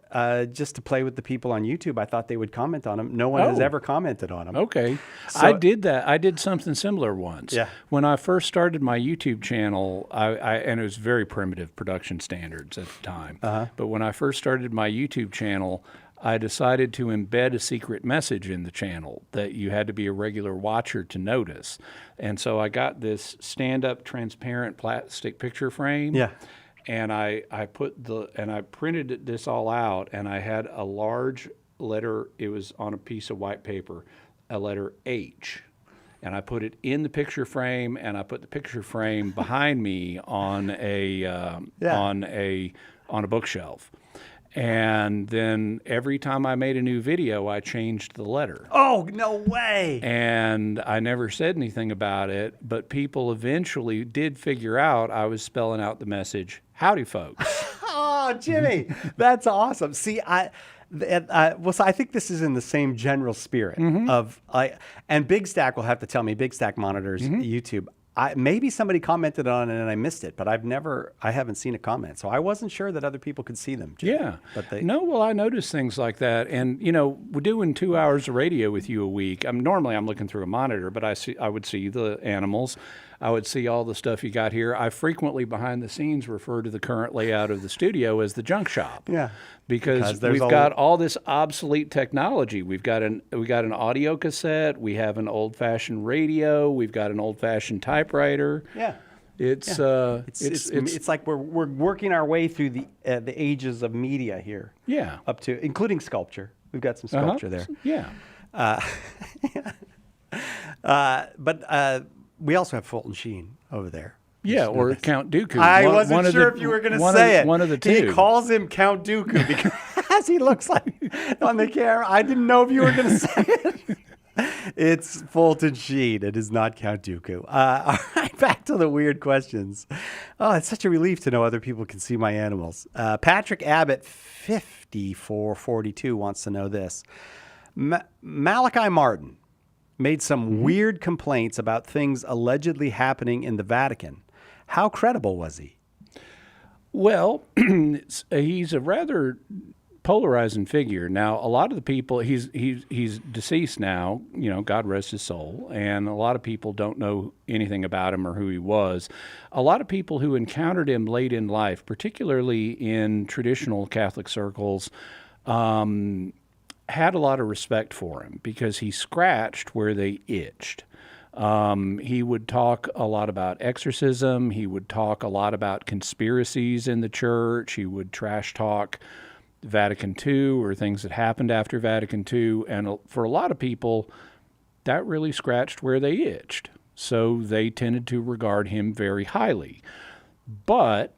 just to play with the people on YouTube. I thought they would comment on them. No one has ever commented on them. Okay. So- I did that. I did something similar once. Yeah. When I first started my YouTube channel, and it was very primitive production standards at the time. But when I first started my YouTube channel, I decided to embed a secret message in the channel that you had to be a regular watcher to notice. And so I got this stand-up transparent plastic picture frame. Yeah. And I printed this all out, and I had a large letter. It was on a piece of white paper, a letter H, and I put it in the picture frame, and I put the picture frame behind me on a bookshelf. And then every time I made a new video, I changed the letter. Oh, no way. And I never said anything about it, but people eventually did figure out I was spelling out the message, "Howdy, folks." Oh, Jimmy, that's awesome. See, so I think this is in the same general spirit of, and Big Stack will have to tell me, Big Stack monitors YouTube. Maybe somebody commented on it and I missed it, but I haven't seen a comment. So I wasn't sure that other people could see them, Jimmy. Yeah. But I notice things like that. And, we're doing 2 hours of radio with you a week. Normally I'm looking through a monitor, but I would see the animals. I would see all the stuff you got here. I frequently, behind the scenes, refer to the current layout of the studio as the junk shop. Yeah. Because there's we've got all this obsolete technology. We got an audio cassette. We have an old-fashioned radio. We've got an old-fashioned typewriter. Yeah. It's like we're working our way through the ages of media here. Yeah. Up to including sculpture. We've got some sculpture there. Yeah. But we also have Fulton Sheen over there. Yeah, or Count Dooku. I wasn't sure if you were going to say it. One of the two. He calls him Count Dooku because he looks like on the camera. I didn't know if you were going to say it. It's Fulton Sheen. It is not Count Dooku. All right, back to the weird questions. Oh, it's such a relief to know other people can see my animals. Patrick Abbott, 5442, wants to know this. Malachi Martin made some weird complaints about things allegedly happening in the Vatican. How credible was he? Well, he's a rather polarizing figure. Now, a lot of the people, he's deceased now, God rest his soul, and a lot of people don't know anything about him or who he was. A lot of people who encountered him late in life, particularly in traditional Catholic circles, had a lot of respect for him because he scratched where they itched. He would talk a lot about exorcism. He would talk a lot about conspiracies in the church. He would trash talk Vatican II or things that happened after Vatican II. And for a lot of people, that really scratched where they itched. So they tended to regard him very highly. But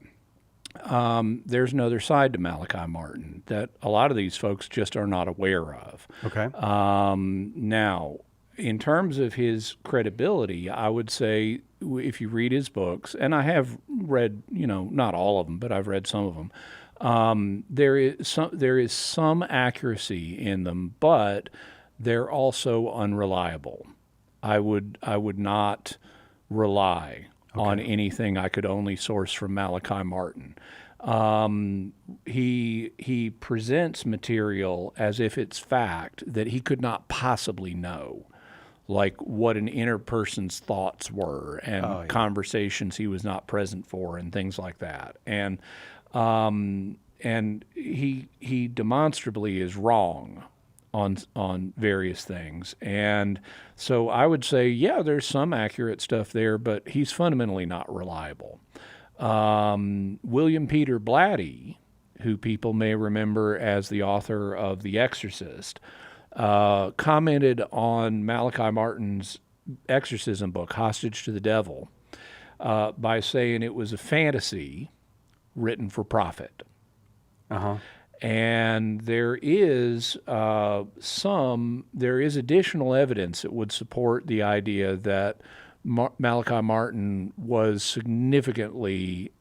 there's another side to Malachi Martin that a lot of these folks just are not aware of. Okay. Now, in terms of his credibility, I would say if you read his books, and I have read, not all of them, but I've read some of them, there is some accuracy in them, but they're also unreliable. I would not rely on anything I could only source from Malachi Martin. He presents material as if it's fact that he could not possibly know, like what an inner person's thoughts were and conversations he was not present for and things like that. And he demonstrably is wrong on various things. And so I would say, yeah, there's some accurate stuff there, but he's fundamentally not reliable. William Peter Blatty, who people may remember as the author of The Exorcist, commented on Malachi Martin's exorcism book, Hostage to the Devil, by saying it was a fantasy written for profit. And there is additional evidence that would support the idea that Malachi Martin was significantly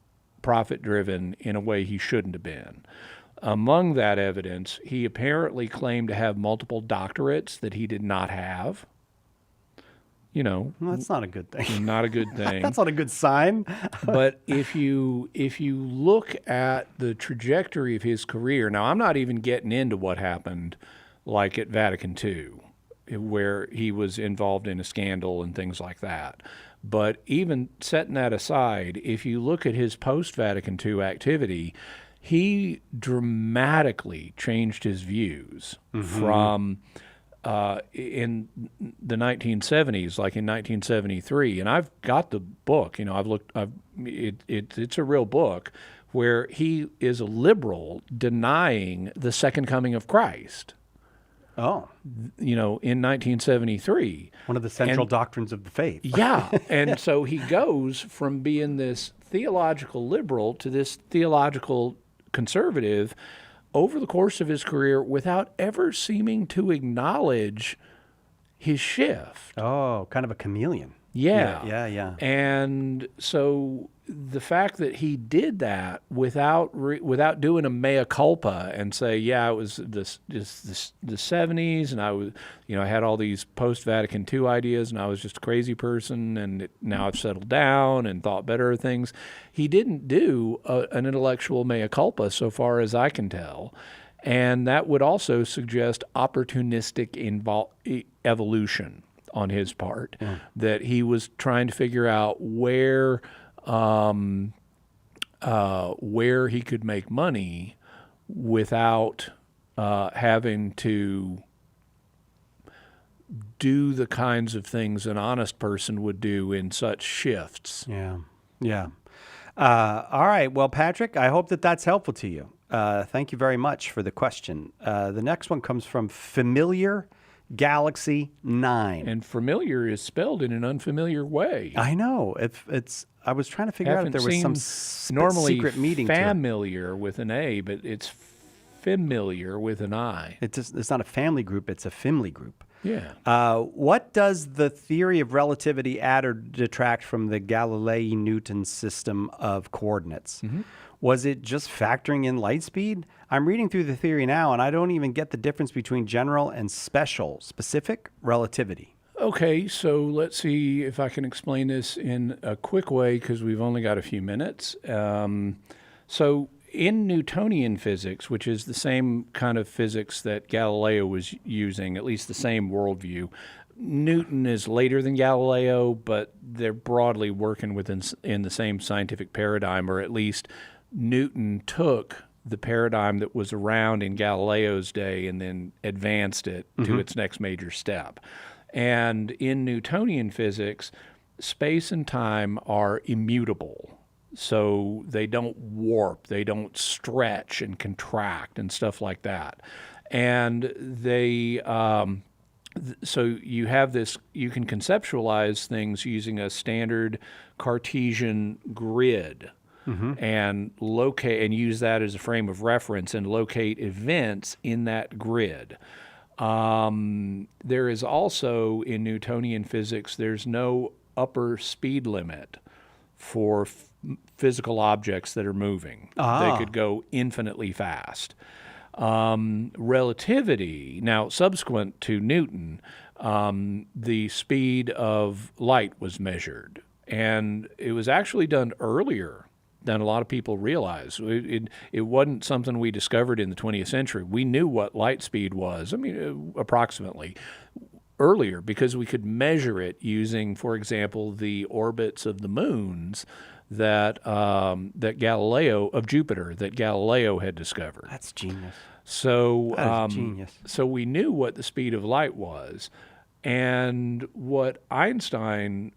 profit-driven in a way he shouldn't have been. Among that evidence, he apparently claimed to have multiple doctorates that he did not have. Well, that's not a good thing. Not a good thing. That's not a good sign. But if you look at the trajectory of his career, now I'm not even getting into what happened like at Vatican II, where he was involved in a scandal and things like that. But even setting that aside, if you look at his post-Vatican II activity, he dramatically changed his views from in the 1970s, like in 1973. And I've got the book, it's a real book where he is a liberal denying the second coming of Christ. Oh. In 1973. One of the central doctrines of the faith. Yeah. And so he goes from being this theological liberal to this theological conservative over the course of his career without ever seeming to acknowledge his shift. Oh, kind of a chameleon. Yeah. And so the fact that he did that without doing a mea culpa and say, yeah, it was the 70s, and I was, I had all these post-Vatican II ideas, and I was just a crazy person, and now I've settled down and thought better of things. He didn't do an intellectual mea culpa, so far as I can tell, and that would also suggest opportunistic evolution on his part, that he was trying to figure out where he could make money without having to do the kinds of things an honest person would do in such shifts. Yeah. All right. Well, Patrick, I hope that that's helpful to you. Thank you very much for the question. The next one comes from Familiar Galaxy 9. And familiar is spelled in an unfamiliar way. I know. I was trying to figure out if there was some secret meaning to it. Familiar with an A, but it's familiar with an I. It's not a family group, it's a family group. Yeah. What does the theory of relativity add or detract from the Galilei-Newton system of coordinates? Was it just factoring in light speed? I'm reading through the theory now, and I don't even get the difference between general and specific relativity. Okay, so let's see if I can explain this in a quick way because we've only got a few minutes. So in Newtonian physics, which is the same kind of physics that Galileo was using, at least the same worldview, Newton is later than Galileo, but they're broadly working in the same scientific paradigm, or at least Newton took the paradigm that was around in Galileo's day and then advanced it to its next major step. And in Newtonian physics, space and time are immutable. So they don't warp, they don't stretch and contract and stuff like that. And they... So you have this, you can conceptualize things using a standard Cartesian grid and locate and use that as a frame of reference and locate events in that grid. There is also, in Newtonian physics, there's no upper speed limit for physical objects that are moving. They could go infinitely fast. Relativity, now subsequent to Newton, the speed of light was measured, and it was actually done earlier than a lot of people realize. It wasn't something we discovered in the 20th century. We knew what light speed was, approximately, earlier, because we could measure it using, for example, the orbits of the moons that Galileo had discovered. That's genius. So That is genius. So we knew what the speed of light was, and what Einstein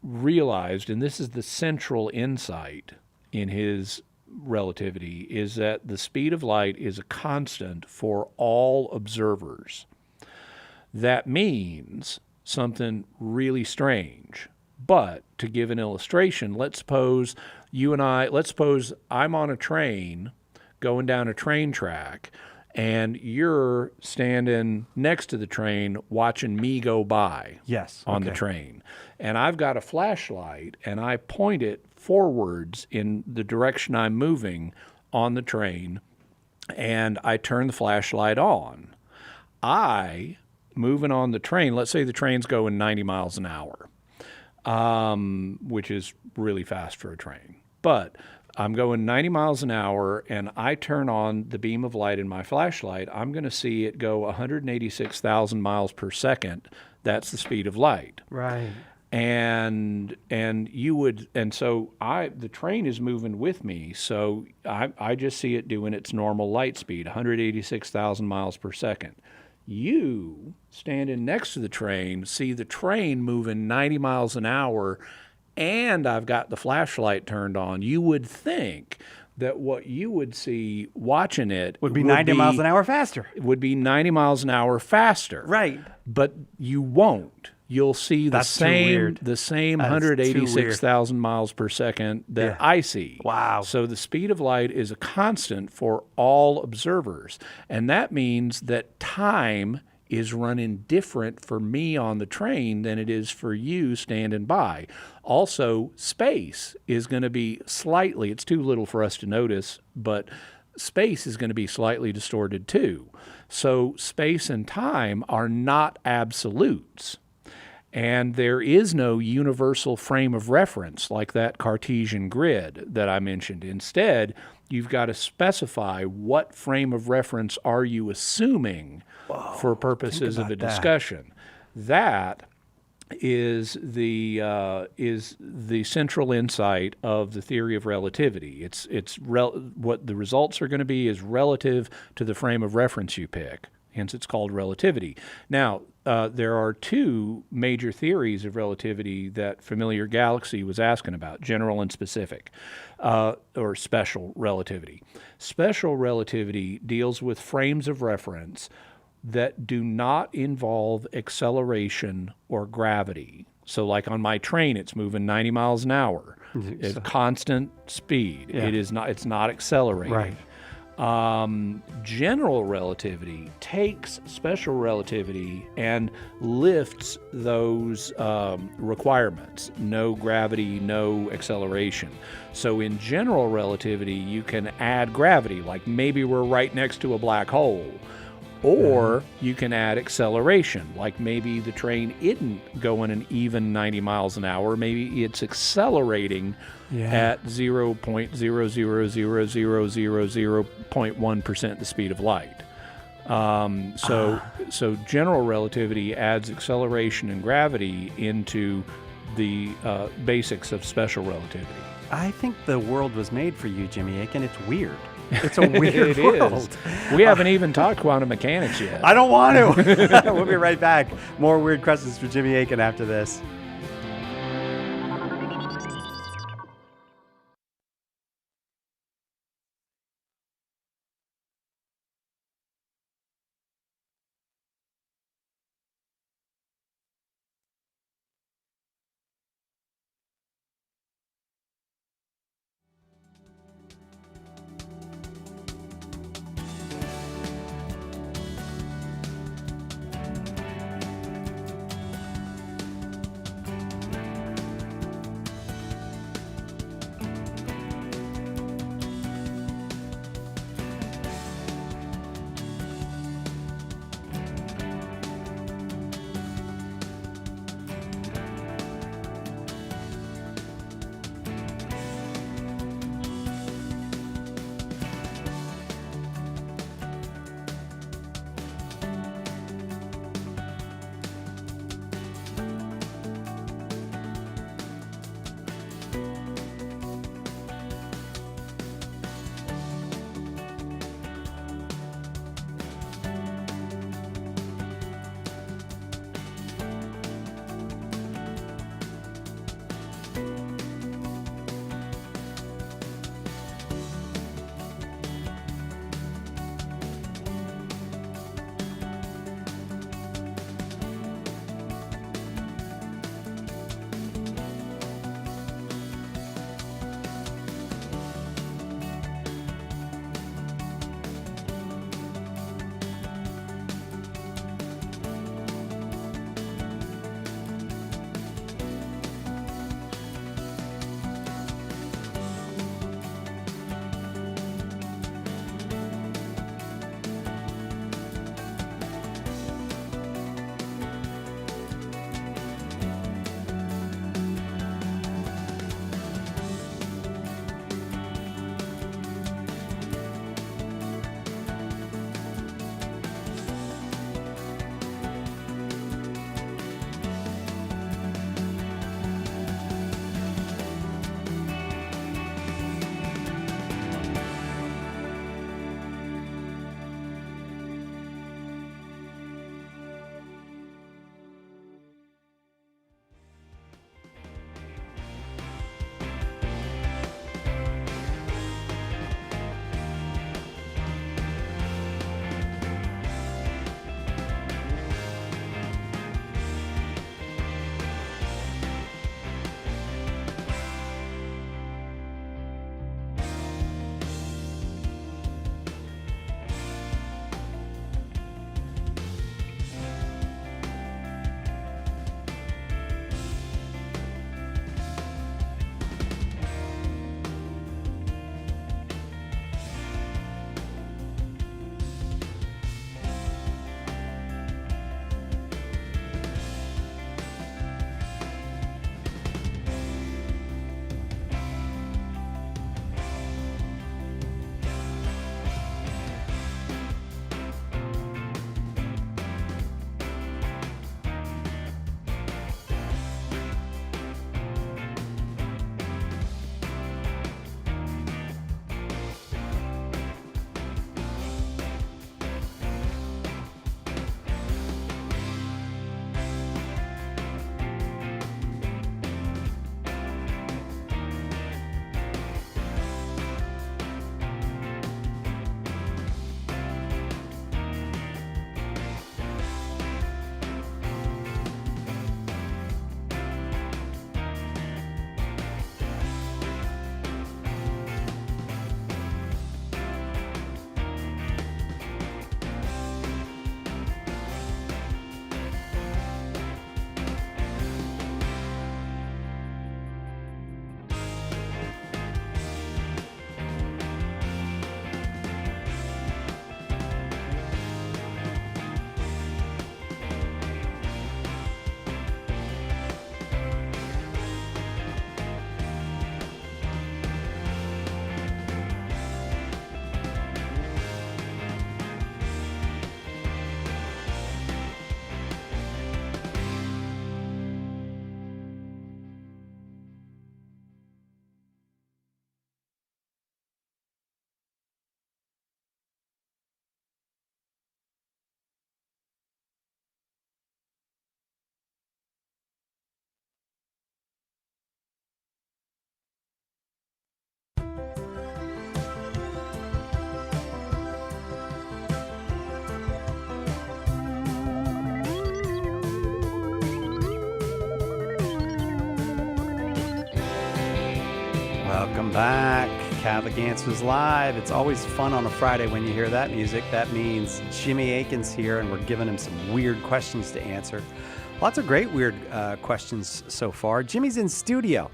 realized, and this is the central insight in his relativity, is that the speed of light is a constant for all observers. That means something really strange. But to give an illustration, let's suppose I'm on a train going down a train track, and you're standing next to the train watching me go by on the train. And I've got a flashlight, and I point it forwards in the direction I'm moving on the train, and I turn the flashlight on. Moving on the train, let's say the train's going 90 miles an hour. Which is really fast for a train. But I'm going 90 miles an hour, and I turn on the beam of light in my flashlight. I'm going to see it go 186,000 miles per second. That's the speed of light. Right. And the train is moving with me, so I just see it doing its normal light speed, 186,000 miles per second. You, standing next to the train, see the train moving 90 miles an hour, and I've got the flashlight turned on. You would think that what you would see watching it would be 90 miles an hour faster. It would be 90 miles an hour faster. Right. But you won't. You'll see the same 186,000 miles per second that I see. Wow. So the speed of light is a constant for all observers. And that means that time is running different for me on the train than it is for you standing by. Also, space is going to be slightly, it's too little for us to notice, but space is going to be slightly distorted too. So space and time are not absolutes. And there is no universal frame of reference like that Cartesian grid that I mentioned. Instead, you've got to specify what frame of reference are you assuming for purposes of a discussion. That is the central insight of the theory of relativity. What the results are going to be is relative to the frame of reference you pick. Hence, it's called relativity. Now, there are two major theories of relativity that Familiar Galaxy was asking about, general and specific, or special relativity. Special relativity deals with frames of reference that do not involve acceleration or gravity. So like on my train, it's moving 90 miles an hour. It's constant speed. Yeah. It's not accelerating. Right. General relativity takes special relativity and lifts those requirements. No gravity, no acceleration. So in general relativity, you can add gravity, like maybe we're right next to a black hole. Or you can add acceleration, like maybe the train isn't going an even 90 miles an hour. Maybe it's accelerating at 0.0000000.1% the speed of light. So general relativity adds acceleration and gravity into the basics of special relativity. I think the world was made for you, Jimmy Akin. It's weird. It's a weird It world. is. We haven't even talked quantum mechanics yet. I don't want to. We'll be right back. More weird questions for Jimmy Akin after this. Welcome back. Catholic Answers Live. It's always fun on a Friday when you hear that music. That means Jimmy Akin's here, and we're giving him some weird questions to answer. Lots of great weird questions so far. Jimmy's in studio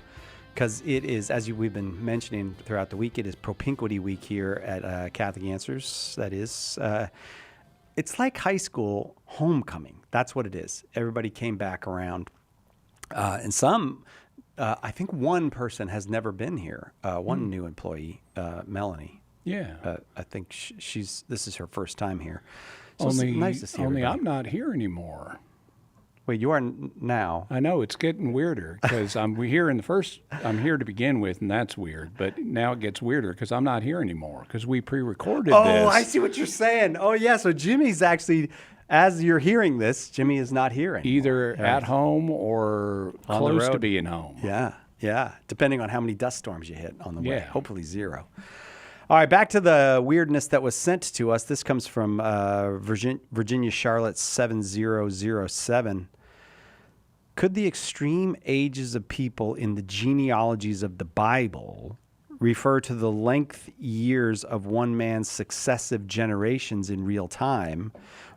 because it is, as we've been mentioning throughout the week, it is Propinquity Week here at Catholic Answers. That is, it's like high school homecoming. That's what it is. Everybody came back around. And some, I think one person has never been here. One new employee, Melanie. Yeah. I think this is her first time here. So Only, it's nice to see only everybody. I'm not here anymore. Wait, you are now. I know it's getting weirder because I'm here to begin with, and that's weird. But now it gets weirder because I'm not here anymore because we pre-recorded this. Oh, I see what you're saying. Oh, yeah. So Jimmy's actually, as you're hearing this, Jimmy is not here anymore. Either at home or On the close to road. being home. Yeah. Depending on how many dust storms you hit on the way. Yeah. Hopefully 0. All right, back to the weirdness that was sent to us. This comes from Virginia Charlotte 7007. Could the extreme ages of people in the genealogies of the Bible refer to the length years of one man's successive generations in real time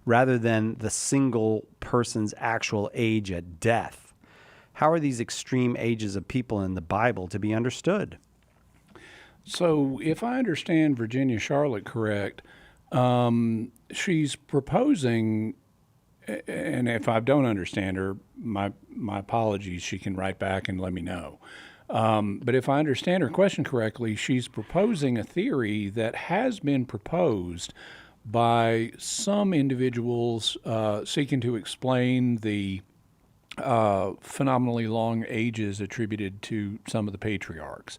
rather than the single person's actual age at death? How are these extreme ages of people in the Bible to be understood? So if I understand Virginia Charlotte correct, she's proposing, and if I don't understand her, my apologies, she can write back and let me know. But if I understand her question correctly, she's proposing a theory that has been proposed by some individuals seeking to explain the phenomenally long ages attributed to some of the patriarchs.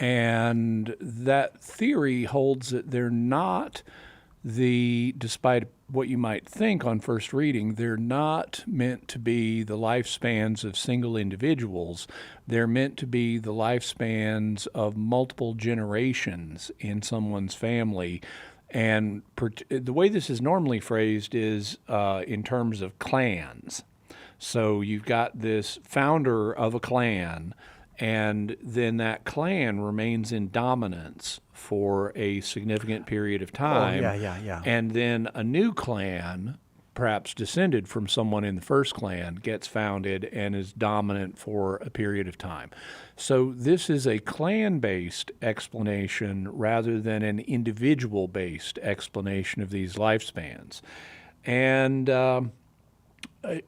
And that theory holds that they're not despite what you might think on first reading, they're not meant to be the lifespans of single individuals. They're meant to be the lifespans of multiple generations in someone's family. And the way this is normally phrased is in terms of clans. So you've got this founder of a clan, and then that clan remains in dominance for a significant period of time. Oh, yeah. And then a new clan, perhaps descended from someone in the first clan, gets founded and is dominant for a period of time. So this is a clan-based explanation rather than an individual-based explanation of these lifespans. And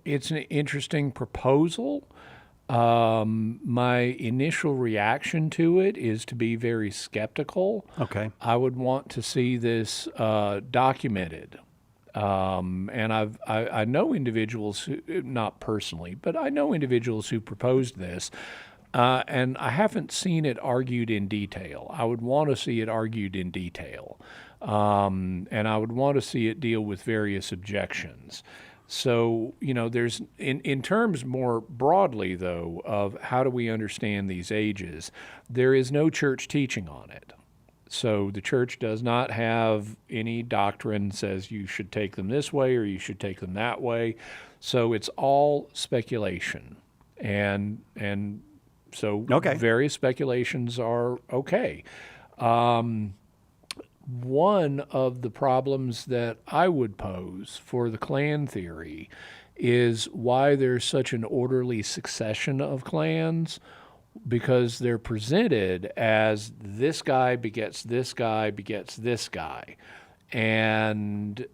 it's an interesting proposal. My initial reaction to it is to be very skeptical. Okay. I would want to see this documented. And I know individuals who, not personally, but I know individuals who proposed this, and I haven't seen it argued in detail. I would want to see it argued in detail. And I would want to see it deal with various objections. So, there's, in terms more broadly, though, of how do we understand these ages, there is no church teaching on it. So the church does not have any doctrine says you should take them this way or you should take them that way. So it's all speculation. And so various speculations are okay. One of the problems that I would pose for the clan theory is why there's such an orderly succession of clans, because they're presented as this guy begets this guy begets this guy. And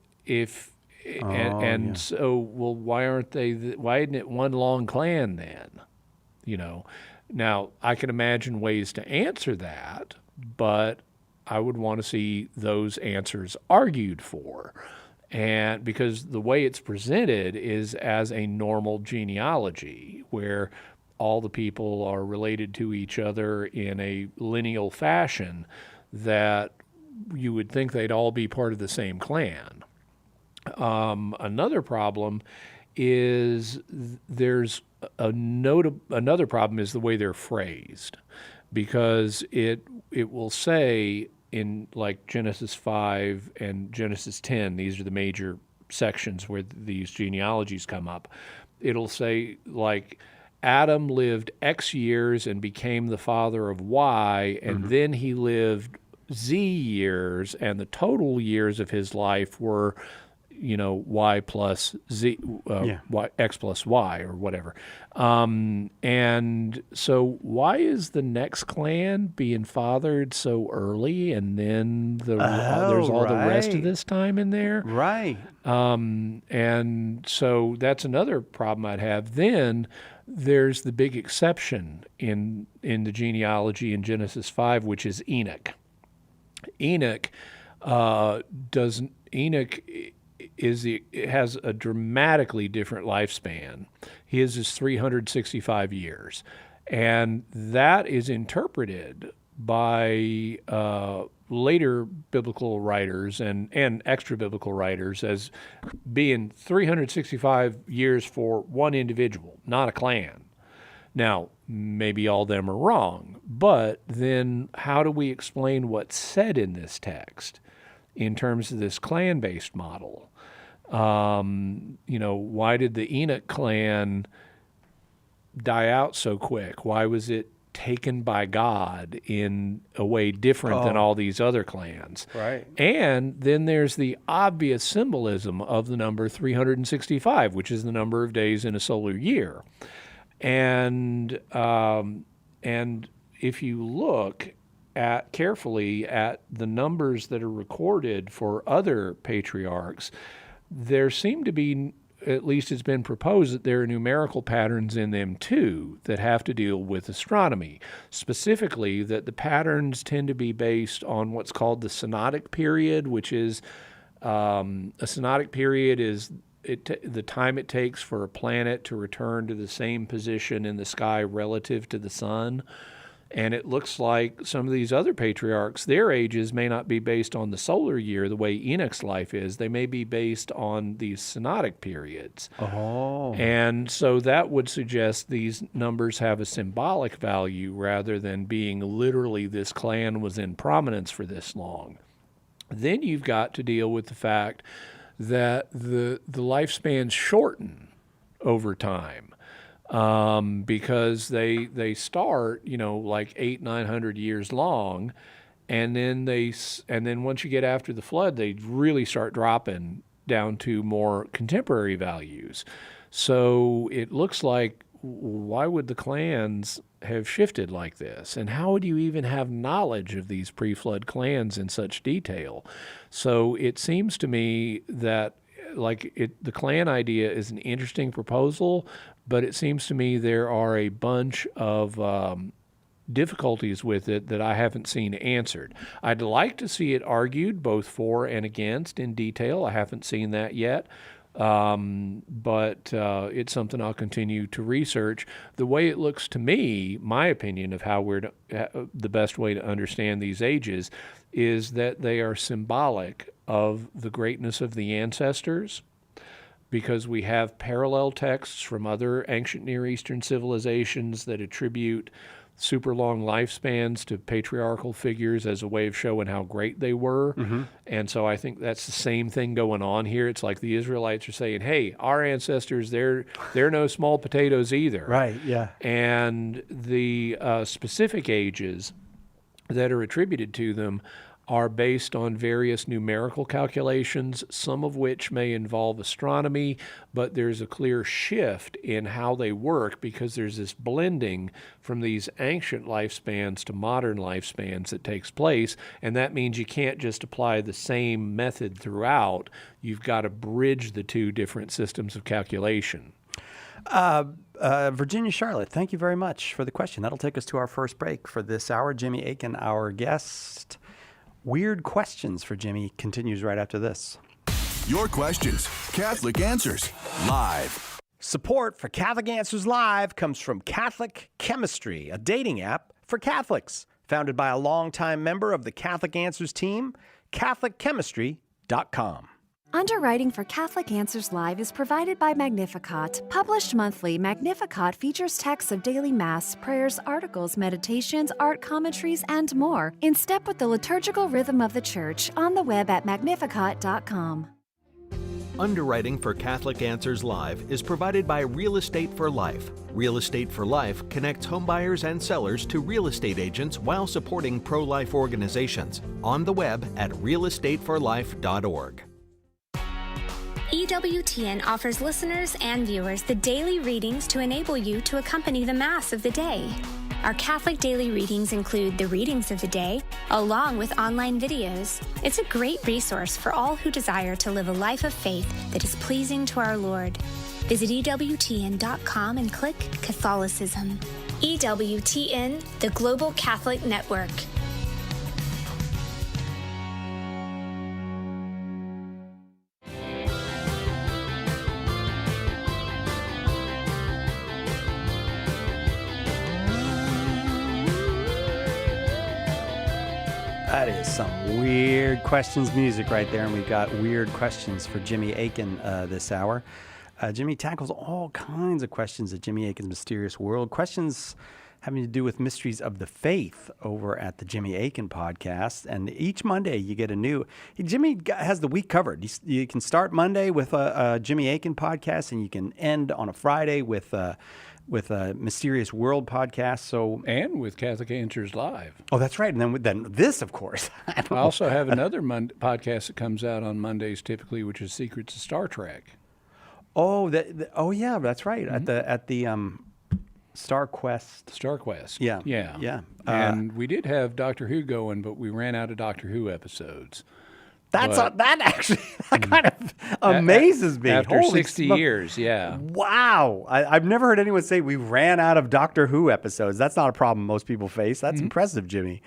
so, well, why isn't it one long clan then? Now I can imagine ways to answer that, but I would want to see those answers argued for. And because the way it's presented is as a normal genealogy where all the people are related to each other in a lineal fashion, that you would think they'd all be part of the same clan. Another problem is another problem is the way they're phrased, because it will say in like Genesis 5 and Genesis 10, these are the major sections where these genealogies come up. It'll say like Adam lived X years and became the father of Y, and then he lived Z years, and the total years of his life were, Y plus Z, X plus Y, or whatever. And so why is the next clan being fathered so early, and then there's all the rest of this time in there? Right. And so that's another problem I'd have. Then there's the big exception in the genealogy in Genesis 5, which is Enoch. Enoch has a dramatically different lifespan. His is 365 years, and that is interpreted by later biblical writers and extra biblical writers as being 365 years for one individual, not a clan. Now, maybe all of them are wrong, but then how do we explain what's said in this text in terms of this clan-based model? Why did the Enoch clan die out so quick? Why was it taken by God in a way different than all these other clans? Right. And then there's the obvious symbolism of the number 365, which is the number of days in a solar year. And if you look carefully at the numbers that are recorded for other patriarchs, there seem to be, at least it's been proposed, that there are numerical patterns in them too that have to deal with astronomy. Specifically, that the patterns tend to be based on what's called the synodic period, which is a synodic period is the time it takes for a planet to return to the same position in the sky relative to the sun. And it looks like some of these other patriarchs, their ages may not be based on the solar year the way Enoch's life is. They may be based on these synodic periods. Oh. And so that would suggest these numbers have a symbolic value rather than being literally this clan was in prominence for this long. Then you've got to deal with the fact that the lifespans shorten over time. Because they start, like 800-900 years long, and then once you get after the flood, they really start dropping down to more contemporary values. So it looks like, why would the clans have shifted like this? And how would you even have knowledge of these pre-flood clans in such detail? So it seems to me that the clan idea is an interesting proposal, but it seems to me there are a bunch of difficulties with it that I haven't seen answered. I'd like to see it argued both for and against in detail. I haven't seen that yet, but it's something I'll continue to research. The way it looks to me, my opinion of how the best way to understand these ages is that they are symbolic of the greatness of the ancestors, because we have parallel texts from other ancient Near Eastern civilizations that attribute super long lifespans to patriarchal figures as a way of showing how great they were. Mm-hmm. And so I think that's the same thing going on here. It's like the Israelites are saying, hey, our ancestors, they're no small potatoes either. Right, yeah. And the specific ages that are attributed to them are based on various numerical calculations, some of which may involve astronomy, but there's a clear shift in how they work because there's this blending from these ancient lifespans to modern lifespans that takes place, and that means you can't just apply the same method throughout. You've got to bridge the two different systems of calculation. Virginia Charlotte, thank you very much for the question. That'll take us to our first break for this hour. Jimmy Akin, our guest. Weird Questions for Jimmy continues right after this. Your questions, Catholic Answers, live. Support for Catholic Answers Live comes from Catholic Chemistry, a dating app for Catholics. Founded by a longtime member of the Catholic Answers team, CatholicChemistry.com. Underwriting for Catholic Answers Live is provided by Magnificat. Published monthly, Magnificat features texts of daily Mass, prayers, articles, meditations, art commentaries, and more, in step with the liturgical rhythm of the Church, on the web at Magnificat.com. Underwriting for Catholic Answers Live is provided by Real Estate for Life. Real Estate for Life connects homebuyers and sellers to real estate agents while supporting pro-life organizations. On the web at realestateforlife.org. EWTN offers listeners and viewers the daily readings to enable you to accompany the Mass of the day. Our Catholic daily readings include the readings of the day, along with online videos. It's a great resource for all who desire to live a life of faith that is pleasing to our Lord. Visit EWTN.com and click Catholicism. EWTN, the Global Catholic Network. That is some weird questions music right there, and we've got weird questions for Jimmy Akin this hour. Jimmy tackles all kinds of questions at Jimmy Akin's Mysterious World, questions having to do with mysteries of the faith over at the Jimmy Akin podcast. And each Monday you get a new. Jimmy has the week covered. You can start Monday with a Jimmy Akin podcast, and you can end on a Friday with a Mysterious World podcast. And with Catholic Answers Live. Oh, that's right. And then this, of course. I also have another podcast that comes out on Mondays typically, which is Secrets of Star Trek. Oh, yeah, that's right. Mm-hmm. At the Star Quest. Star Quest. Yeah. And we did have Doctor Who going, but we ran out of Doctor Who episodes. That kind of amazes me. After 60 years, yeah. Wow. I've never heard anyone say we ran out of Doctor Who episodes. That's not a problem most people face. That's impressive, Jimmy.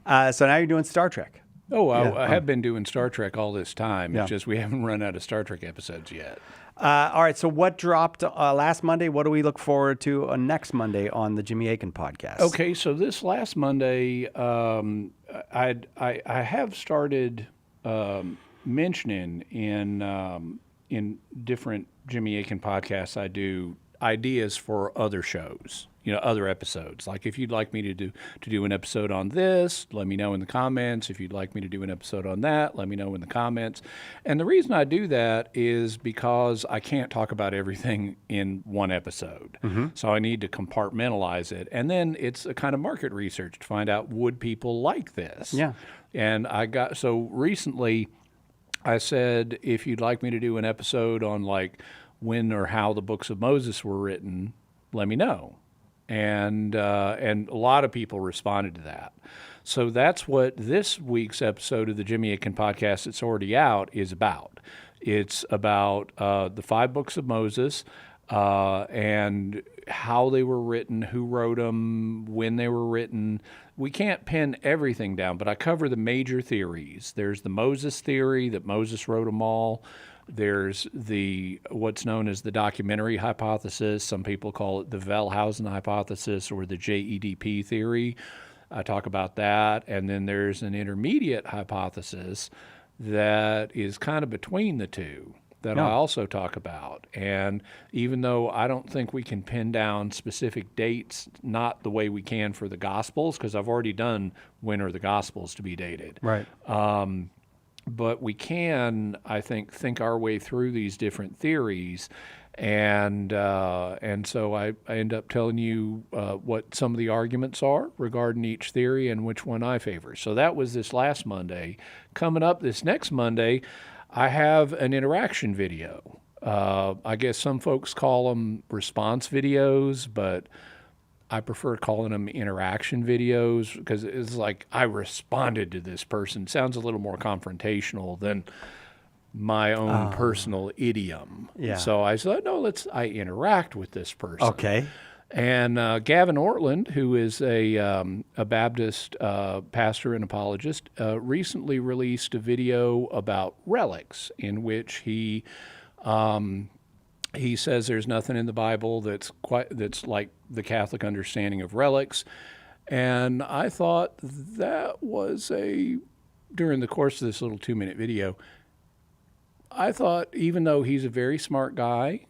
So now you're doing Star Trek. Oh, I have been doing Star Trek all this time. It's just we haven't run out of Star Trek episodes yet. All right, so what dropped last Monday? What do we look forward to next Monday on the Jimmy Akin podcast? Okay, so this last Monday, I have started mentioning in different Jimmy Akin podcasts I do ideas for other shows, other episodes. Like if you'd like me to do an episode on this, let me know in the comments. If you'd like me to do an episode on that, let me know in the comments. And the reason I do that is because I can't talk about everything in one episode. Mm-hmm. So I need to compartmentalize it. And then it's a kind of market research to find out, would people like this? Yeah. And so recently I said, if you'd like me to do an episode on like when or how the books of Moses were written, let me know. And a lot of people responded to that. So that's what this week's episode of the Jimmy Akin podcast that's already out is about. It's about the 5 books of Moses and how they were written, who wrote them, when they were written. We can't pin everything down, but I cover the major theories. There's the Moses theory, that Moses wrote them all. There's what's known as the documentary hypothesis. Some people call it the Wellhausen hypothesis or the JEDP theory. I talk about that. And then there's an intermediate hypothesis that is kind of between the two that I also talk about. And even though I don't think we can pin down specific dates, not the way we can for the Gospels, because I've already done when are the Gospels to be dated. Right. But we can, I think our way through these different theories, and so I end up telling you what some of the arguments are regarding each theory and which one I favor. So that was this last Monday. Coming up this next Monday, I have an interaction video. I guess some folks call them response videos, but I prefer calling them interaction videos because it's like I responded to this person. Sounds a little more confrontational than my own personal idiom. Yeah. So I said, no, I interact with this person. Okay. And Gavin Ortland, who is a Baptist pastor and apologist, recently released a video about relics in which he says there's nothing in the Bible that's like the Catholic understanding of relics. And I thought that was during the course of this little 2-minute video, I thought even though he's a very smart guy,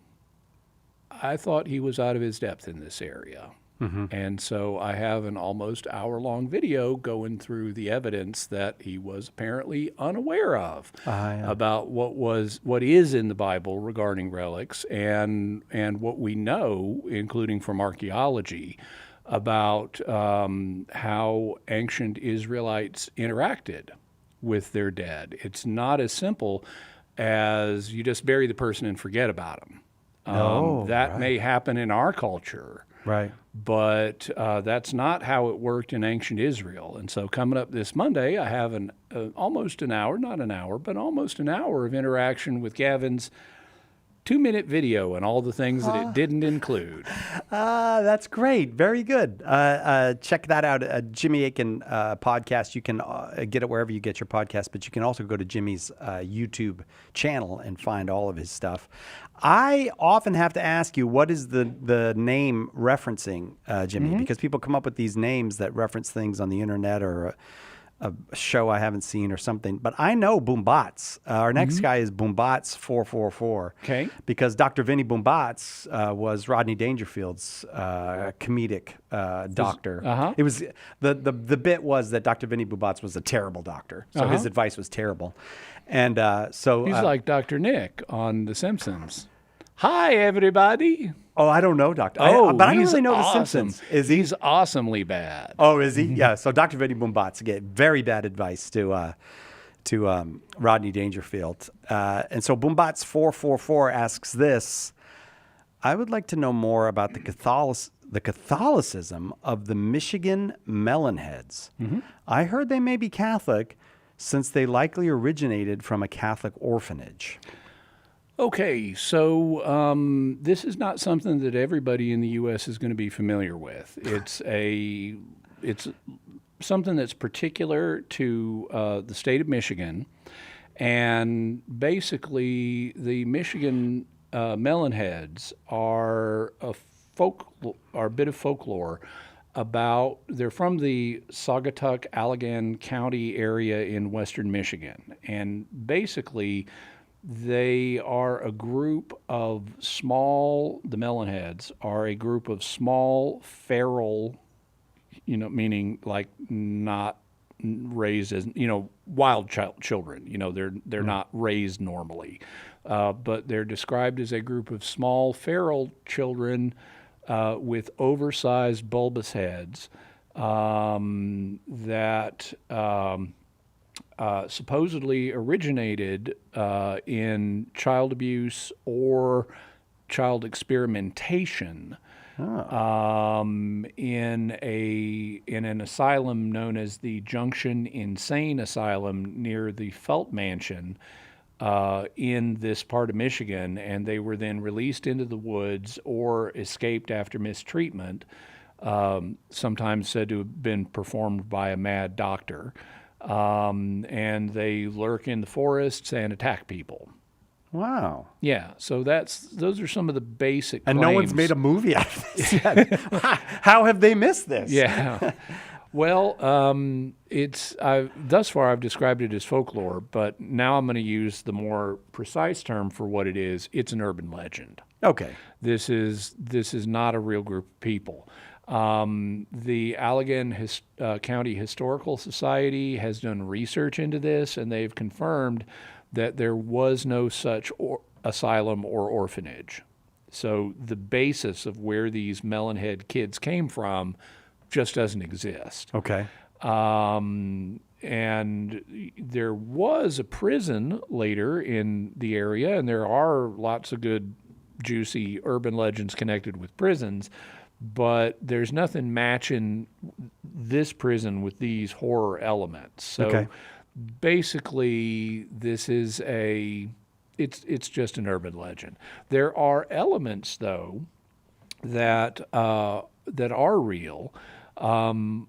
I thought he was out of his depth in this area. And so I have an almost hour-long video going through the evidence that he was apparently unaware of about what is in the Bible regarding relics and what we know, including from archaeology, about how ancient Israelites interacted with their dead. It's not as simple as you just bury the person and forget about them. That may happen in our culture. Right. But that's not how it worked in ancient Israel. And so coming up this Monday, I have almost an hour, not an hour, but almost an hour of interaction with Gavin's 2-minute video and all the things that it didn't include. That's great. Very good. Check that out. Jimmy Akin podcast. You can get it wherever you get your podcast, but you can also go to Jimmy's YouTube channel and find all of his stuff. I often have to ask you, what is the name referencing, Jimmy? Because people come up with these names that reference things on the internet or a show I haven't seen or something. But I know Boombots. Our next guy is Boombots 444. Okay. Because Dr. Vinny Boombots was Rodney Dangerfield's comedic doctor. It was the bit was that Dr. Vinny Boombots was a terrible doctor. So his advice was terrible. And so he's like Dr. Nick on The Simpsons. Hi, everybody. Oh, I don't know, Doctor. But I don't really know awesome. The Simpsons. Is he? He's awesomely bad. Oh, is he? Yeah. So Dr. Vinny Boombots gave very bad advice to Rodney Dangerfield. And so Boombots 444 asks this: I would like to know more about the Catholicism of the Michigan Melonheads. I heard they may be Catholic, since they likely originated from a Catholic orphanage. Okay, so this is not something that everybody in the U.S. is going to be familiar with. It's something that's particular to the state of Michigan, and basically the Michigan Melonheads are a bit of folklore about. They're from the Saugatuck, Allegan County area in western Michigan, and basically they are a group of the Melonheads are a group of small feral, meaning like not raised as, wild children. They're not raised normally, but they're described as a group of small feral children with oversized bulbous heads that supposedly originated in child abuse or child experimentation in an asylum known as the Junction Insane Asylum near the Felt Mansion in this part of Michigan, and they were then released into the woods or escaped after mistreatment, sometimes said to have been performed by a mad doctor. And they lurk in the forests and attack people. Wow. Yeah, so those are some of the basic And claims. No one's made a movie out of this yet. How have they missed this? Yeah. Well, thus far I've described it as folklore, but now I'm going to use the more precise term for what it is. It's an urban legend. Okay. This is not a real group of people. The Allegan County Historical Society has done research into this, and they've confirmed that there was no such asylum or orphanage. So the basis of where these Melonhead kids came from just doesn't exist. Okay. And there was a prison later in the area, and there are lots of good, juicy urban legends connected with prisons. But there's nothing matching this prison with these horror elements. So basically, this is it's just an urban legend. There are elements, though, that are real.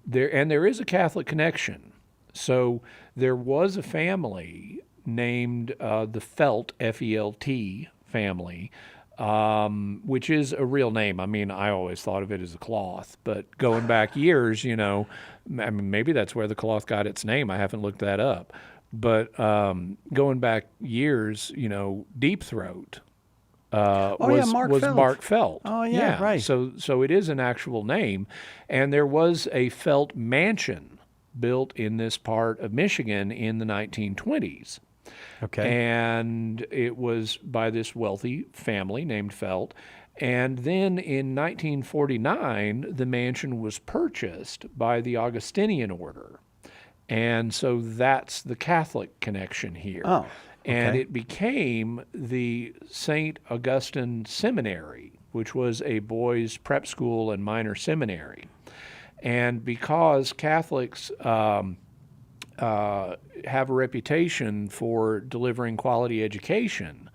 There is a Catholic connection. So there was a family named the Felt, F-E-L-T family, which is a real name. I mean, I always thought of it as a cloth, but going back years, maybe that's where the cloth got its name. I haven't looked that up. But going back years, Deep Throat Mark was Felt. Mark Felt. Oh, yeah, right. So it is an actual name, and there was a Felt mansion built in this part of Michigan in the 1920s. Okay. And it was by this wealthy family named Felt. And then in 1949, the mansion was purchased by the Augustinian order. And so that's the Catholic connection here. Oh, and okay. it became the St. Augustine Seminary, which was a boys' prep school and minor seminary. And because Catholics have a reputation for delivering quality education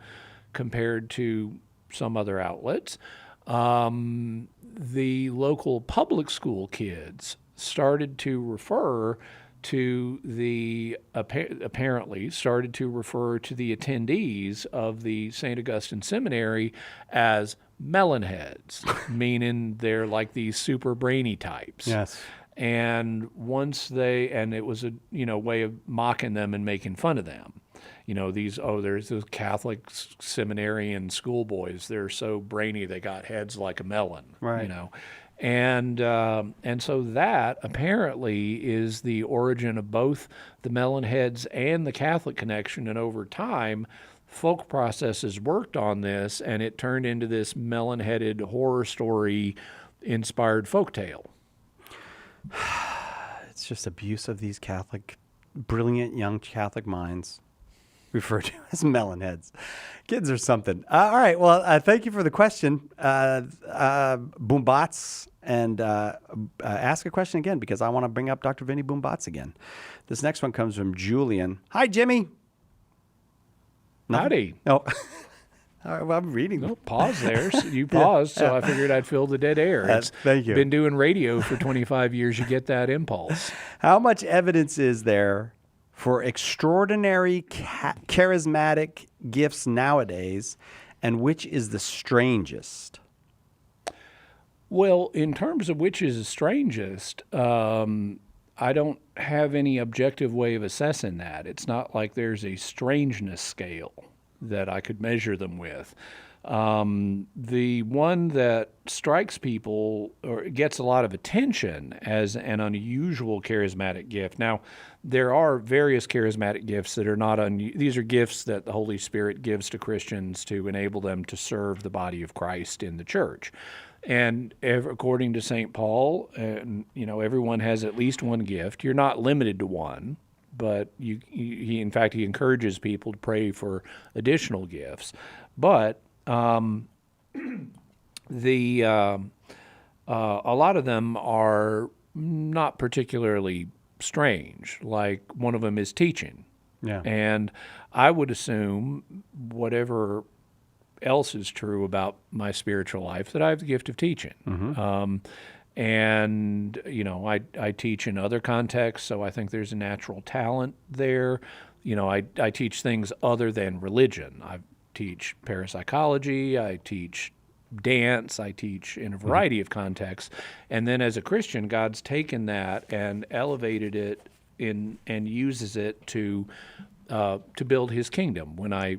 compared to some other outlets, the local public school kids started to refer to the apparently started to refer to the attendees of the St. Augustine Seminary as melonheads, meaning they're like these super brainy types. Yes. And and it was a way of mocking them and making fun of them. There's those Catholic seminarian schoolboys. They're so brainy they got heads like a melon. Right. And so that apparently is the origin of both the melonheads and the Catholic connection. And over time, folk processes worked on this, and it turned into this melon-headed horror story inspired folktale. It's just abuse of these brilliant young Catholic minds, referred to as melonheads. Kids or something. All right. Well, thank you for the question, Boombots. And ask a question again, because I want to bring up Dr. Vinny Boombots again. This next one comes from Julian. Hi, Jimmy. Howdy. No. All right, well, I'm reading. No, pause there. So you paused, so I figured I'd fill the dead air. Thank you. Been doing radio for 25 years. You get that impulse. How much evidence is there for extraordinary charismatic gifts nowadays, and which is the strangest? Well, in terms of which is the strangest, I don't have any objective way of assessing that. It's not like there's a strangeness scale that I could measure them with. The one that strikes people or gets a lot of attention as an unusual charismatic gift. Now, there are various charismatic gifts that are not these are gifts that the Holy Spirit gives to Christians to enable them to serve the body of Christ in the church. And according to St. Paul, everyone has at least one gift. You're not limited to one, but he encourages people to pray for additional gifts. But a lot of them are not particularly strange. Like one of them is teaching. Yeah. And I would assume whatever else is true about my spiritual life, that I have the gift of teaching. Mm-hmm. And I teach in other contexts, so I think there's a natural talent there. I teach things other than religion. I teach parapsychology, I teach dance, I teach in a variety of contexts. And then as a Christian, God's taken that and elevated it and uses it to build His kingdom when I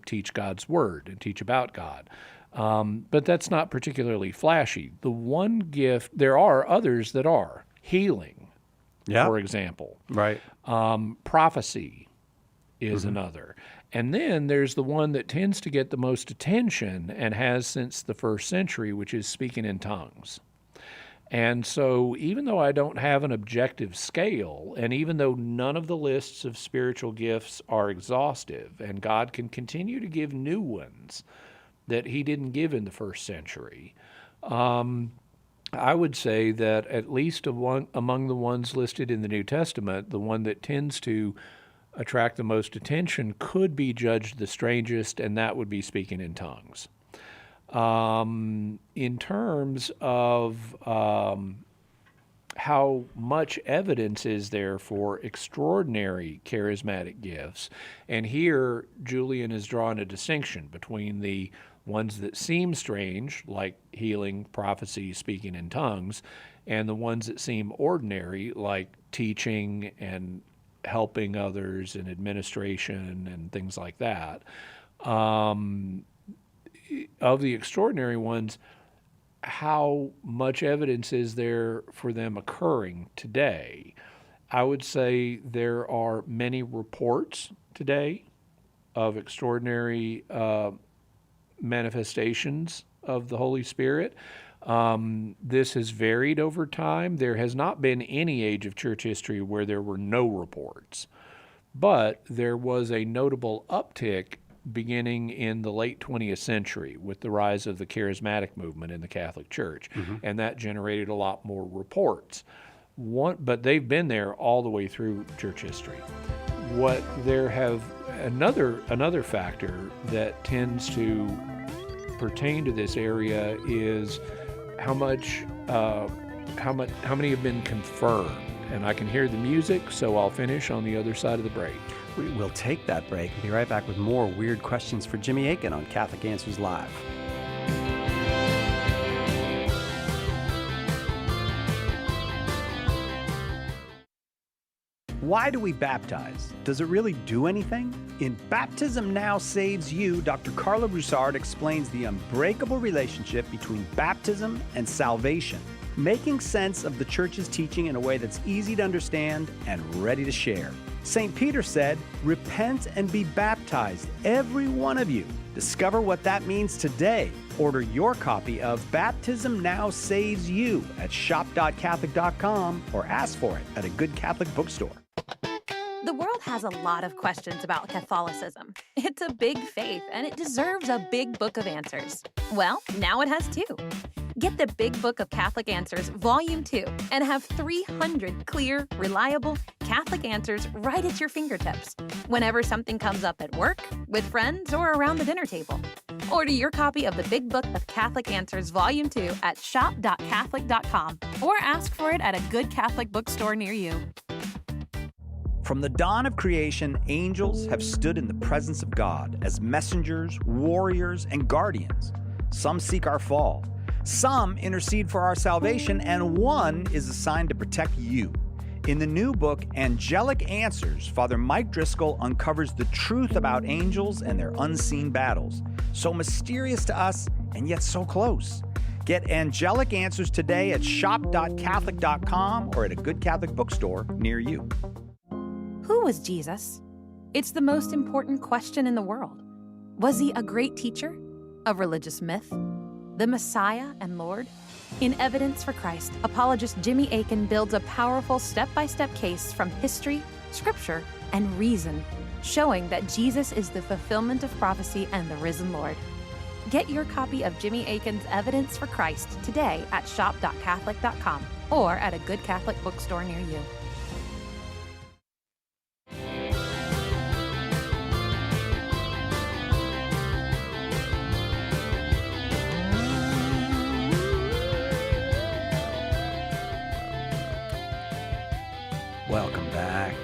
teach God's word and teach about God. But that's not particularly flashy. The one gift, there are others that are healing, for example. Right. Prophecy is another. And then there's the one that tends to get the most attention and has since the first century, which is speaking in tongues. And so even though I don't have an objective scale, and even though none of the lists of spiritual gifts are exhaustive, and God can continue to give new ones that He didn't give in the first century, I would say that at least among the ones listed in the New Testament, the one that tends to attract the most attention could be judged the strangest, and that would be speaking in tongues. In terms of how much evidence is there for extraordinary charismatic gifts, and here Julian has drawn a distinction between the ones that seem strange, like healing, prophecy, speaking in tongues, and the ones that seem ordinary, like teaching and helping others and administration and things like that. of the extraordinary ones, how much evidence is there for them occurring today? I would say there are many reports today of extraordinary manifestations of the Holy Spirit. This has varied over time. There has not been any age of church history where there were no reports, but there was a notable uptick beginning in the late 20th century with the rise of the charismatic movement in the Catholic Church, and that generated a lot more reports. But they've been there all the way through church history. Another factor that tends to pertain to this area is how many have been confirmed. And I can hear the music, so I'll finish on the other side of the break. We will take that break and be right back with more weird questions for Jimmy Akin on Catholic Answers Live. Why do we baptize? Does it really do anything? In Baptism Now Saves You, Dr. Carlo Broussard explains the unbreakable relationship between baptism and salvation, making sense of the Church's teaching in a way that's easy to understand and ready to share. St. Peter said, "Repent and be baptized, every one of you." Discover what that means today. Order your copy of Baptism Now Saves You at shop.catholic.com or ask for it at a good Catholic bookstore. The world has a lot of questions about Catholicism. It's a big faith, and it deserves a big book of answers. Well, now it has two. Get the Big Book of Catholic Answers, Volume 2, and have 300 clear, reliable Catholic answers right at your fingertips whenever something comes up at work, with friends, or around the dinner table. Order your copy of the Big Book of Catholic Answers, Volume 2 at shop.catholic.com or ask for it at a good Catholic bookstore near you. From the dawn of creation, angels have stood in the presence of God as messengers, warriors, and guardians. Some seek our fall. Some intercede for our salvation, and one is assigned to protect you. In the new book, Angelic Answers, Father Mike Driscoll uncovers the truth about angels and their unseen battles. So mysterious to us, and yet so close. Get Angelic Answers today at shop.catholic.com or at a good Catholic bookstore near you. Who was Jesus? It's the most important question in the world. Was he a great teacher? A religious myth? The Messiah and Lord? In Evidence for Christ, apologist Jimmy Akin builds a powerful step-by-step case from history, scripture, and reason, showing that Jesus is the fulfillment of prophecy and the risen Lord. Get your copy of Jimmy Akin's Evidence for Christ today at shop.catholic.com or at a good Catholic bookstore near you. Welcome back.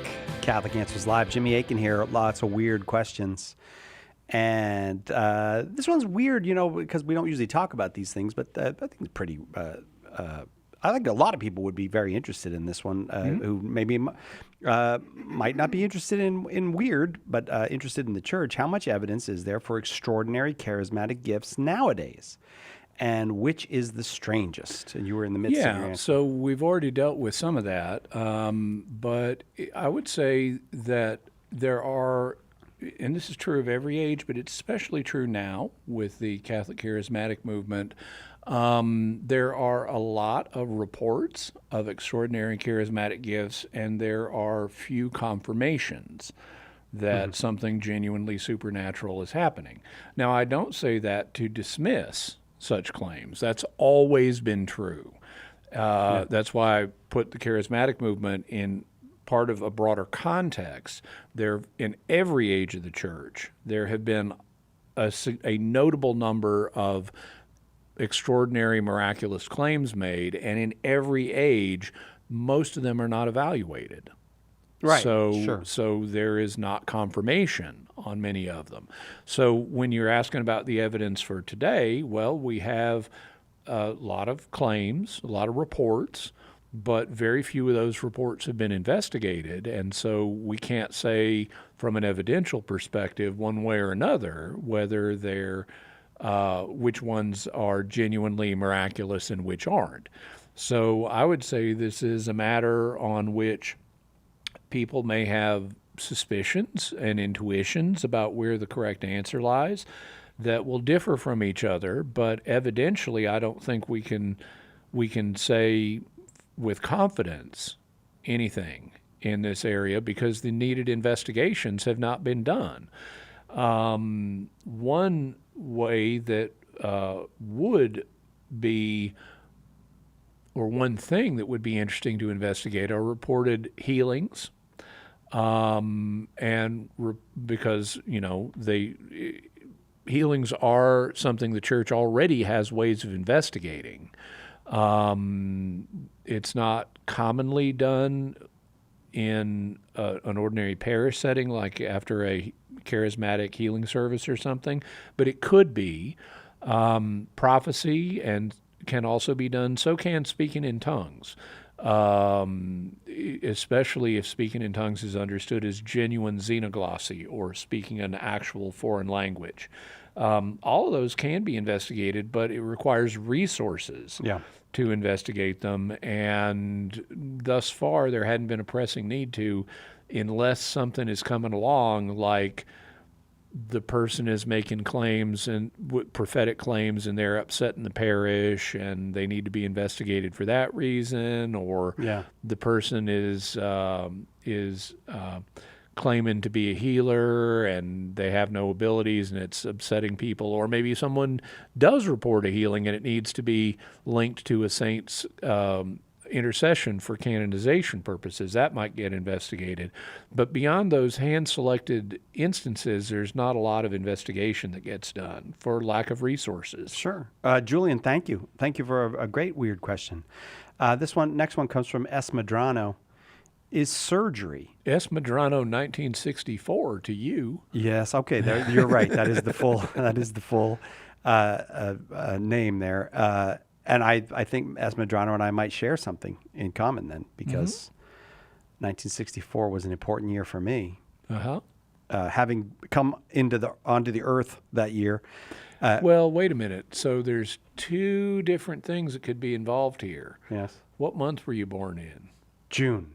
Catholic Answers Live. Jimmy Akin here. Lots of weird questions. And this one's weird, because we don't usually talk about these things, but I think it's pretty... I think a lot of people would be very interested in this one, who maybe might not be interested in weird, but interested in the Church. How much evidence is there for extraordinary charismatic gifts nowadays? And which is the strangest? And you were in the midst of your answer. So we've already dealt with some of that, but I would say that there are, and this is true of every age, but it's especially true now with the Catholic charismatic movement, there are a lot of reports of extraordinary charismatic gifts, and there are few confirmations that something genuinely supernatural is happening. Now, I don't say that to dismiss such claims. That's always been true. That's why I put the charismatic movement in part of a broader context. There, in every age of the Church, there have been a notable number of extraordinary, miraculous claims made, and in every age, most of them are not evaluated. Right. So there is not confirmation on many of them. So when you're asking about the evidence for today, well, we have a lot of claims, a lot of reports, but very few of those reports have been investigated. And so we can't say from an evidential perspective one way or another whether they're which ones are genuinely miraculous and which aren't. So I would say this is a matter on which people may have suspicions and intuitions about where the correct answer lies that will differ from each other, but evidentially I don't think we can say with confidence anything in this area because the needed investigations have not been done. One way that would be, or one thing that would be interesting to investigate are reported healings. Because, healings are something the church already has ways of investigating. It's not commonly done in an ordinary parish setting, like after a charismatic healing service or something, but it could be. Prophecy and can also be done. So can speaking in tongues, especially if speaking in tongues is understood as genuine xenoglossy or speaking an actual foreign language. All of those can be investigated, but it requires resources to investigate them. And thus far, there hadn't been a pressing need to, unless something is coming along like the person is making claims and prophetic claims and they're upsetting the parish and they need to be investigated for that reason, or the person is claiming to be a healer and they have no abilities and it's upsetting people, or maybe someone does report a healing and it needs to be linked to a saint's intercession for canonization purposes. That might get investigated. But beyond those hand-selected instances, there's not a lot of investigation that gets done for lack of resources. Sure. Julian, thank you. Thank you for a great weird question. Next one comes from S. Madrano. Is surgery? S. Madrano, 1964 to you. Yes. Okay. You're right. That is the full name there. And I think S. Madrano and I might share something in common then, because 1964 was an important year for me. Having come onto the earth that year. Well, wait a minute. So there's two different things that could be involved here. Yes. What month were you born in? June.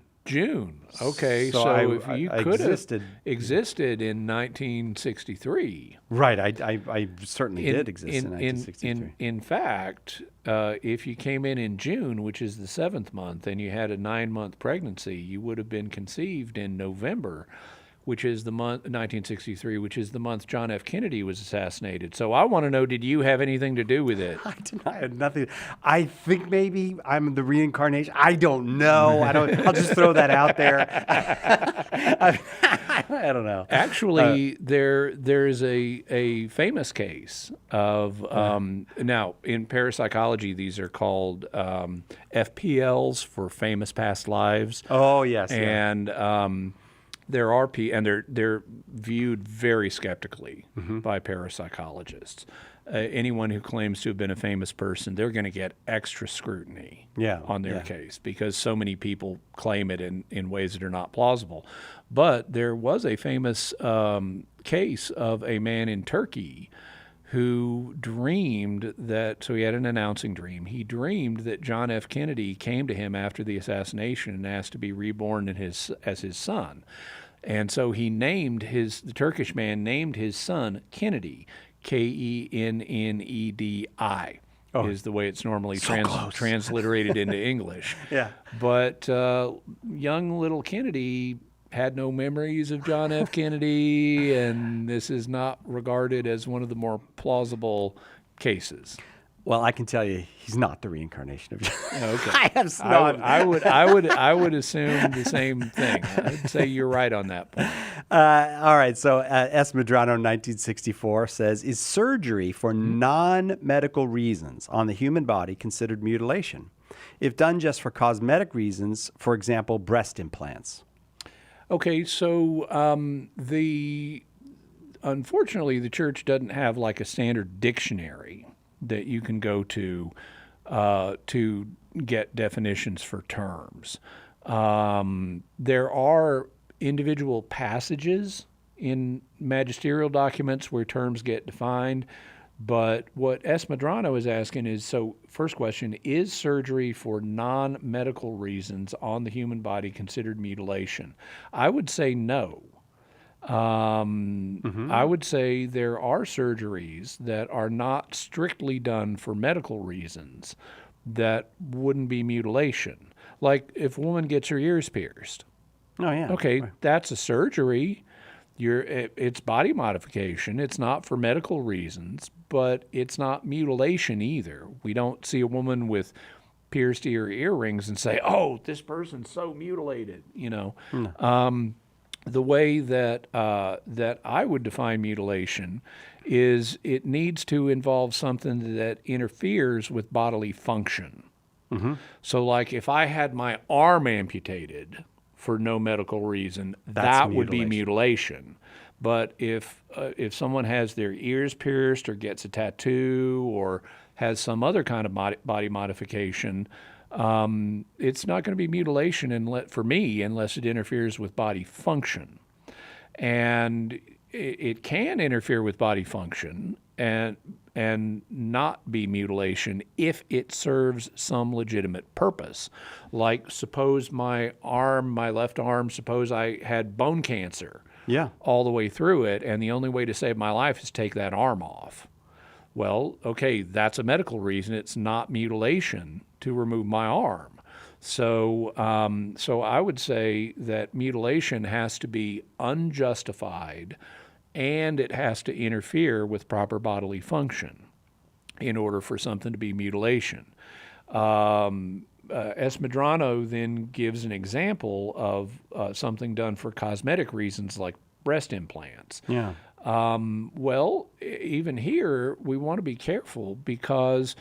Okay, so if you could have existed in 1963. Right, I certainly did exist in 1963. In fact, if you came in June, which is the 7th month, and you had a 9-month pregnancy, you would have been conceived in November, which is the month 1963, which is the month John F. Kennedy was assassinated. So I want to know, did you have anything to do with it? I had nothing. I think maybe I'm the reincarnation. I don't know. I'll just throw that out there. I don't know. Actually, there is a famous case of now in parapsychology, these are called FPLs, for famous past lives. Oh yes, and there are and they're viewed very skeptically by parapsychologists. Anyone who claims to have been a famous person, they're going to get extra scrutiny on their case, because so many people claim it in ways that are not plausible. But there was a famous case of a man in Turkey who dreamed that, so he had an announcing dream. He dreamed that John F. Kennedy came to him after the assassination and asked to be reborn as his son. And so he the Turkish man named his son Kennedy, Kennedi, is the way it's normally transliterated into English. But young little Kennedy had no memories of John F. Kennedy, and this is not regarded as one of the more plausible cases. Well, I can tell you, he's not the reincarnation of John. Okay. I would assume the same thing. I'd say you're right on that point. All right. So S. Madrano, 1964 says, is surgery for non-medical reasons on the human body considered mutilation? If done just for cosmetic reasons, for example, breast implants. Okay, so unfortunately, the church doesn't have like a standard dictionary that you can go to get definitions for terms. There are individual passages in magisterial documents where terms get defined. But what Esmedrano is asking is, so first question, is surgery for non-medical reasons on the human body considered mutilation? I would say no. I would say there are surgeries that are not strictly done for medical reasons that wouldn't be mutilation. Like if a woman gets her ears pierced. Oh, yeah. Okay, Right. that's a surgery. It's body modification. It's not for medical reasons, but it's not mutilation either. We don't see a woman with pierced earrings and say, "Oh, this person's so mutilated." The way that I would define mutilation is it needs to involve something that interferes with bodily function. So, like if I had my arm amputated for no medical reason, that would be mutilation. But if someone has their ears pierced or gets a tattoo or has some other kind of body modification, it's not going to be mutilation for me unless it interferes with body function. And it can interfere with body function and not be mutilation if it serves some legitimate purpose. Like suppose my left arm, suppose I had bone cancer all the way through it, and the only way to save my life is take that arm off. Well, okay, that's a medical reason. It's not mutilation to remove my arm. So I would say that mutilation has to be unjustified and it has to interfere with proper bodily function in order for something to be mutilation. Esmedrano then gives an example of something done for cosmetic reasons like breast implants. Yeah. Well, even here, we want to be careful because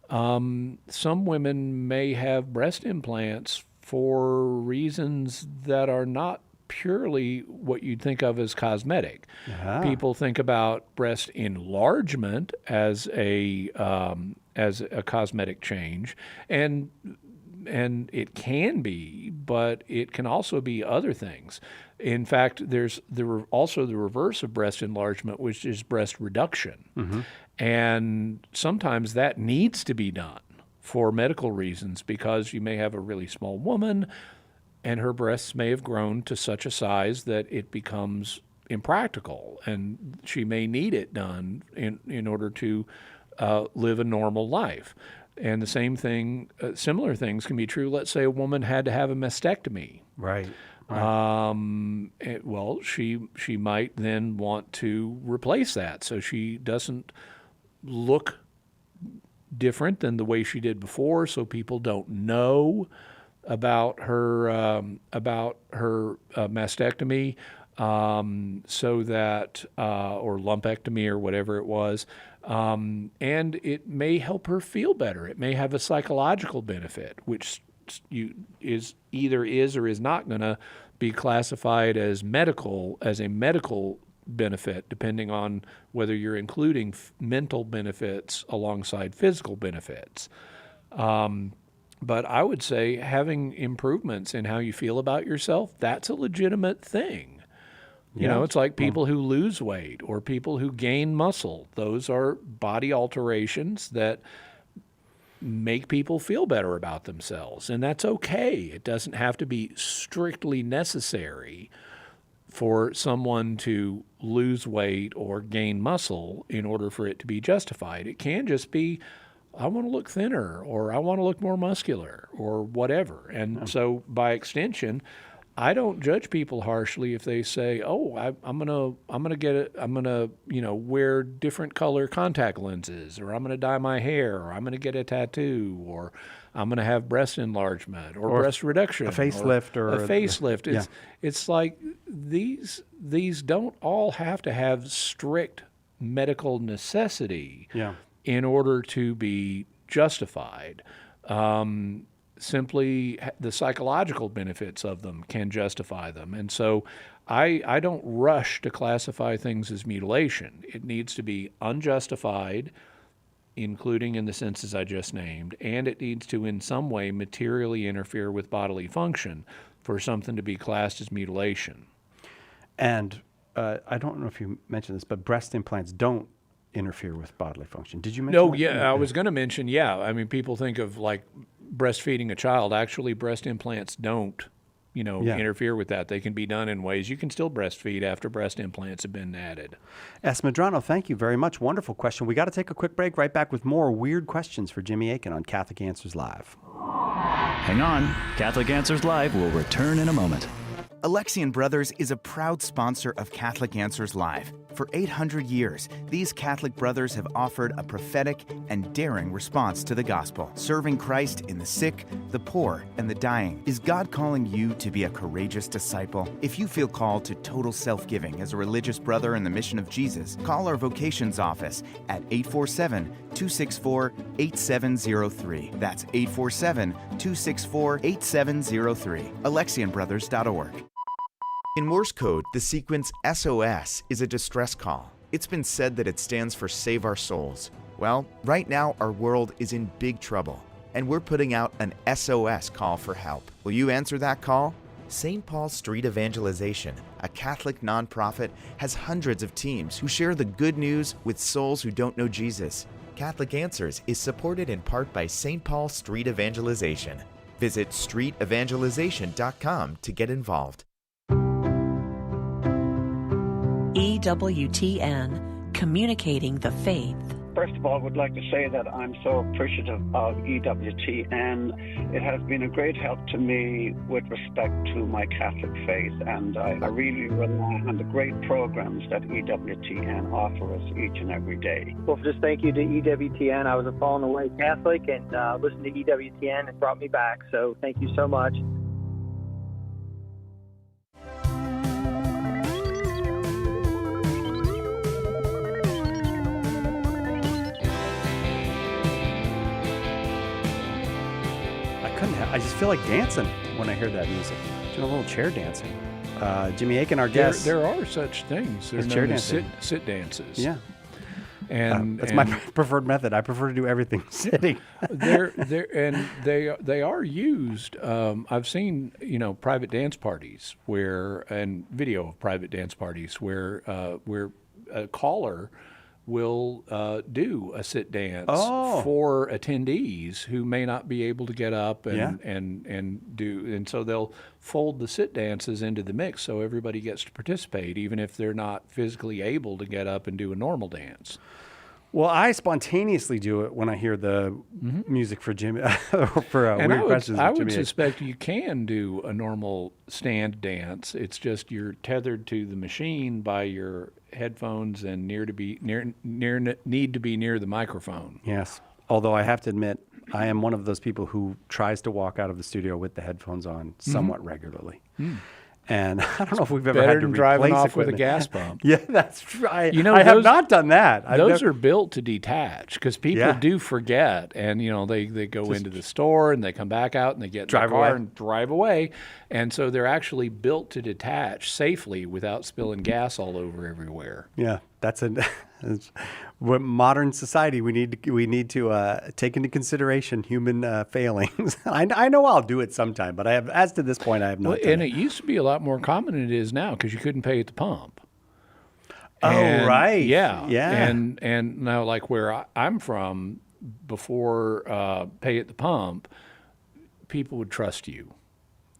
some women may have breast implants for reasons that are not purely what you'd think of as cosmetic. People think about breast enlargement as a cosmetic change, and it can be, but it can also be other things. In fact, there's also the reverse of breast enlargement, which is breast reduction. And sometimes that needs to be done for medical reasons because you may have a really small woman and her breasts may have grown to such a size that it becomes impractical, and she may need it done in order to live a normal life. And the same thing, similar things can be true. Let's say a woman had to have a mastectomy. Right. Well, she might then want to replace that so she doesn't look different than the way she did before, so people don't know about her mastectomy, so that or lumpectomy or whatever it was, and it may help her feel better. It may have a psychological benefit, which is or is not going to be classified as a medical benefit, depending on whether you're including mental benefits alongside physical benefits. But I would say having improvements in how you feel about yourself, that's a legitimate thing. You know, it's like people who lose weight or people who gain muscle. Those are body alterations that make people feel better about themselves, and that's okay. It doesn't have to be strictly necessary for someone to lose weight or gain muscle in order for it to be justified. It can just be, I want to look thinner, or I want to look more muscular, or whatever. And so by extension, I don't judge people harshly if they say, "Oh, I'm gonna wear different color contact lenses, or I'm gonna dye my hair, or I'm gonna get a tattoo, or I'm gonna have breast enlargement, or breast reduction, a facelift, or a facelift." It's like these don't all have to have strict medical necessity in order to be justified. Simply the psychological benefits of them can justify them. And so I don't rush to classify things as mutilation. It needs to be unjustified, including in the senses I just named, and it needs to in some way materially interfere with bodily function for something to be classed as mutilation. And I don't know if you mentioned this, but breast implants don't interfere with bodily function. Did you mention No, that? yeah, I was going to mention, I mean, people think of like breastfeeding a child. Actually, breast implants don't, interfere with that. They can be done in ways you can still breastfeed after breast implants have been added. Esmedrano, thank you very much. Wonderful question. We got to take a quick break. Right back with more weird questions for Jimmy Akin on Catholic Answers Live. Hang on. Catholic Answers Live will return in a moment. Alexian Brothers is a proud sponsor of Catholic Answers Live. For 800 years, these Catholic brothers have offered a prophetic and daring response to the gospel, serving Christ in the sick, the poor, and the dying. Is God calling you to be a courageous disciple? If you feel called to total self-giving as a religious brother in the mission of Jesus, call our vocations office at 847-264-8703. That's 847-264-8703. AlexianBrothers.org. In Morse code, the sequence SOS is a distress call. It's been said that it stands for Save Our Souls. Well, right now our world is in big trouble, and we're putting out an SOS call for help. Will you answer that call? St. Paul Street Evangelization, a Catholic nonprofit, has hundreds of teams who share the good news with souls who don't know Jesus. Catholic Answers is supported in part by St. Paul Street Evangelization. Visit streetevangelization.com to get involved. EWTN, communicating the faith. First of all, I would like to say that I'm so appreciative of EWTN. It has been a great help to me with respect to my Catholic faith, and I really rely on the great programs that EWTN offer us each and every day. Well, just thank you to EWTN. I was a fallen away Catholic, and listening to EWTN has brought me back, so thank you so much. I just feel like dancing when I hear that music. Doing a little chair dancing. Jimmy Akin, our guest. There are such things. They're chair known as dancing. sit dances. Yeah. And that's my preferred method. I prefer to do everything sitting. They are used. I've seen private dance parties and video of private dance parties where a caller will do a sit dance for attendees who may not be able to get up and so they'll fold the sit dances into the mix so everybody gets to participate even if they're not physically able to get up and do a normal dance. Well, I spontaneously do it when I hear the music for Jimmy for and Weird Questions. I would suspect you can do a normal stand dance. It's just you're tethered to the machine by your headphones and need to be near the microphone. Yes. Although I have to admit, I am one of those people who tries to walk out of the studio with the headphones on somewhat regularly. And I don't know if we've ever had to replace driving off equipment. with a gas pump. Yeah, that's true. I have not done that. Those are built to detach because people do forget, and they go into the store and they come back out and they get in the car and drive away, and so they're actually built to detach safely without spilling gas all over everywhere. Yeah, that's what modern society we need to take into consideration human failings. I know I'll do it sometime, but as to this point, I have not. And it used to be a lot more common than it is now because you couldn't pay at the pump. Right. Yeah. And now, like where I'm from, before pay at the pump, people would trust you.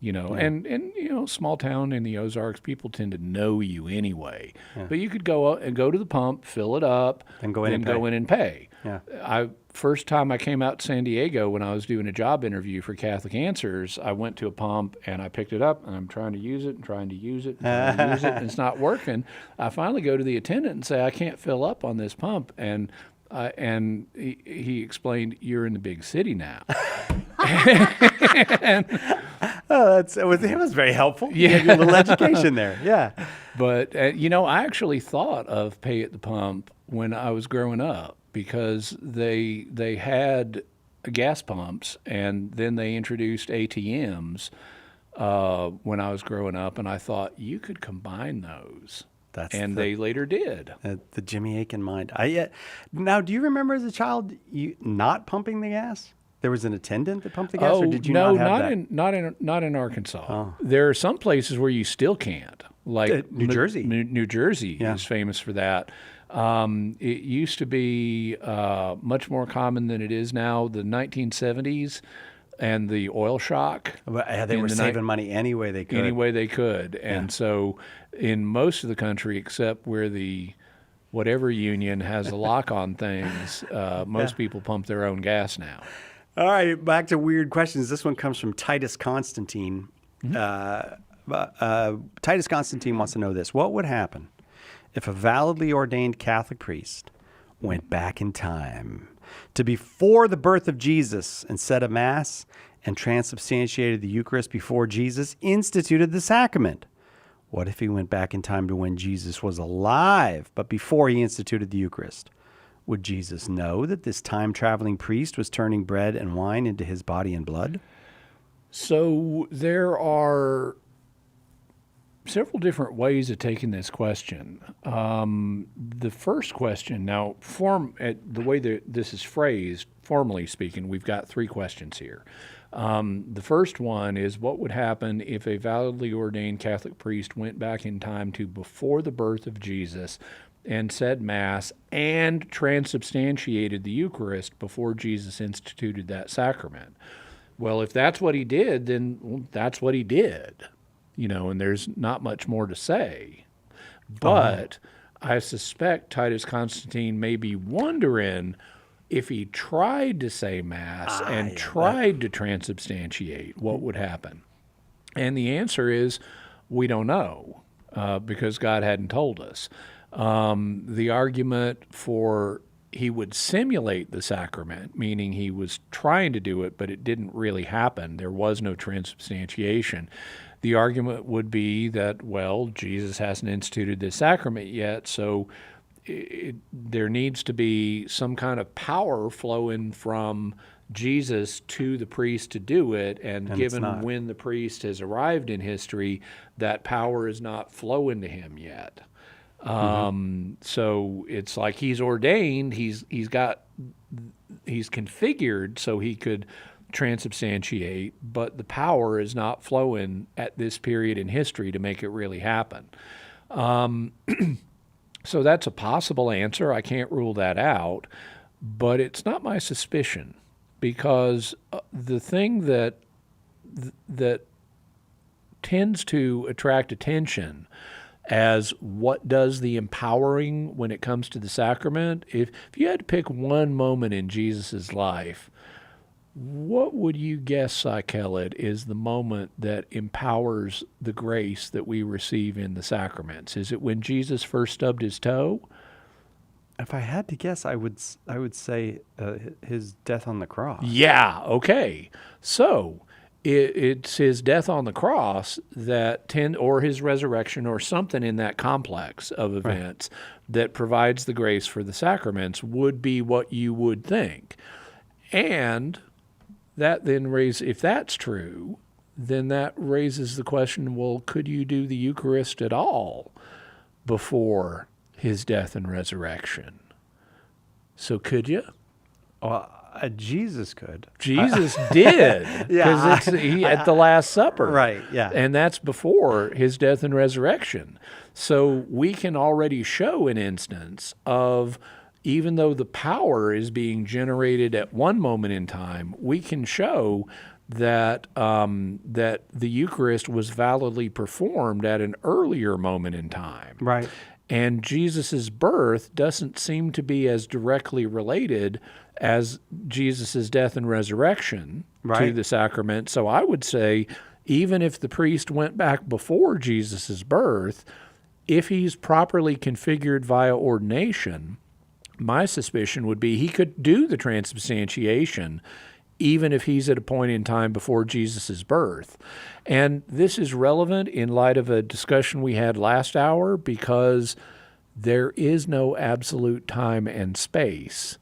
And small town in the Ozarks, people tend to know you anyway. Yeah. But you could go to the pump, fill it up, then go in and pay. Yeah. First time I came out to San Diego when I was doing a job interview for Catholic Answers, I went to a pump and I picked it up and I'm trying to use it and it's not working. I finally go to the attendant and say, I can't fill up on this pump. And he explained, you're in the big city now. it was very helpful. Yeah, you had a little education there. Yeah, but I actually thought of pay at the pump when I was growing up because they had gas pumps and then they introduced ATMs when I was growing up, and I thought you could combine those. They later did. The Jimmy Akin mind. Now, do you remember as a child you not pumping the gas? There was an attendant that pumped the gas, or did you not have that? Not in Arkansas. There are some places where you still can't, like New Jersey. New Jersey is famous for that. It used to be much more common than it is now. The 1970s and the oil shock. They were saving money any way they could. Any way they could. And so in most of the country, except where the whatever union has a lock on things, most people pump their own gas now. All right, back to weird questions. This one comes from Titus Constantine. Titus Constantine wants to know this. What would happen if a validly ordained Catholic priest went back in time to before the birth of Jesus and said a Mass and transubstantiated the Eucharist before Jesus instituted the sacrament? What if he went back in time to when Jesus was alive, but before he instituted the Eucharist? Would Jesus know that this time-traveling priest was turning bread and wine into his body and blood? So there are several different ways of taking this question. The first question, now, the way that this is phrased, formally speaking, we've got three questions here. The first one is, what would happen if a validly ordained Catholic priest went back in time to before the birth of Jesus and said Mass and transubstantiated the Eucharist before Jesus instituted that sacrament? Well, if that's what he did, then that's what he did, and there's not much more to say. But I suspect Titus Constantine may be wondering if he tried to say Mass and tried to transubstantiate, what would happen? And the answer is, we don't know, because God hadn't told us. The argument for he would simulate the sacrament, meaning he was trying to do it, but it didn't really happen. There was no transubstantiation. The argument would be that, well, Jesus hasn't instituted this sacrament yet, so there needs to be some kind of power flowing from Jesus to the priest to do it, and given when the priest has arrived in history, that power is not flowing to him yet. So it's like he's ordained, he's configured so he could transubstantiate, but the power is not flowing at this period in history to make it really happen. So that's a possible answer. I can't rule that out, but it's not my suspicion, because the thing that tends to attract attention as what does the empowering when it comes to the sacrament, if you had to pick one moment in Jesus' life, what would you guess, Kellet, is the moment that empowers the grace that we receive in the sacraments? Is it when Jesus first stubbed his toe? If I had to guess, I would say his death on the cross. Yeah, okay. So it's his death on the cross or his resurrection or something in that complex of events that provides the grace for the sacraments would be what you would think. And that then if that's true, then that raises the question, well, could you do the Eucharist at all before his death and resurrection? So could you? Jesus could. Jesus did. Because at the Last Supper. Right, yeah. And that's before his death and resurrection. So we can already show an instance of, even though the power is being generated at one moment in time, we can show that that the Eucharist was validly performed at an earlier moment in time. Right. And Jesus' birth doesn't seem to be as directly related as Jesus' death and resurrection to the sacrament. So I would say, even if the priest went back before Jesus' birth, if he's properly configured via ordination, my suspicion would be he could do the transubstantiation even if he's at a point in time before Jesus' birth. And this is relevant in light of a discussion we had last hour, because there is no absolute time and space.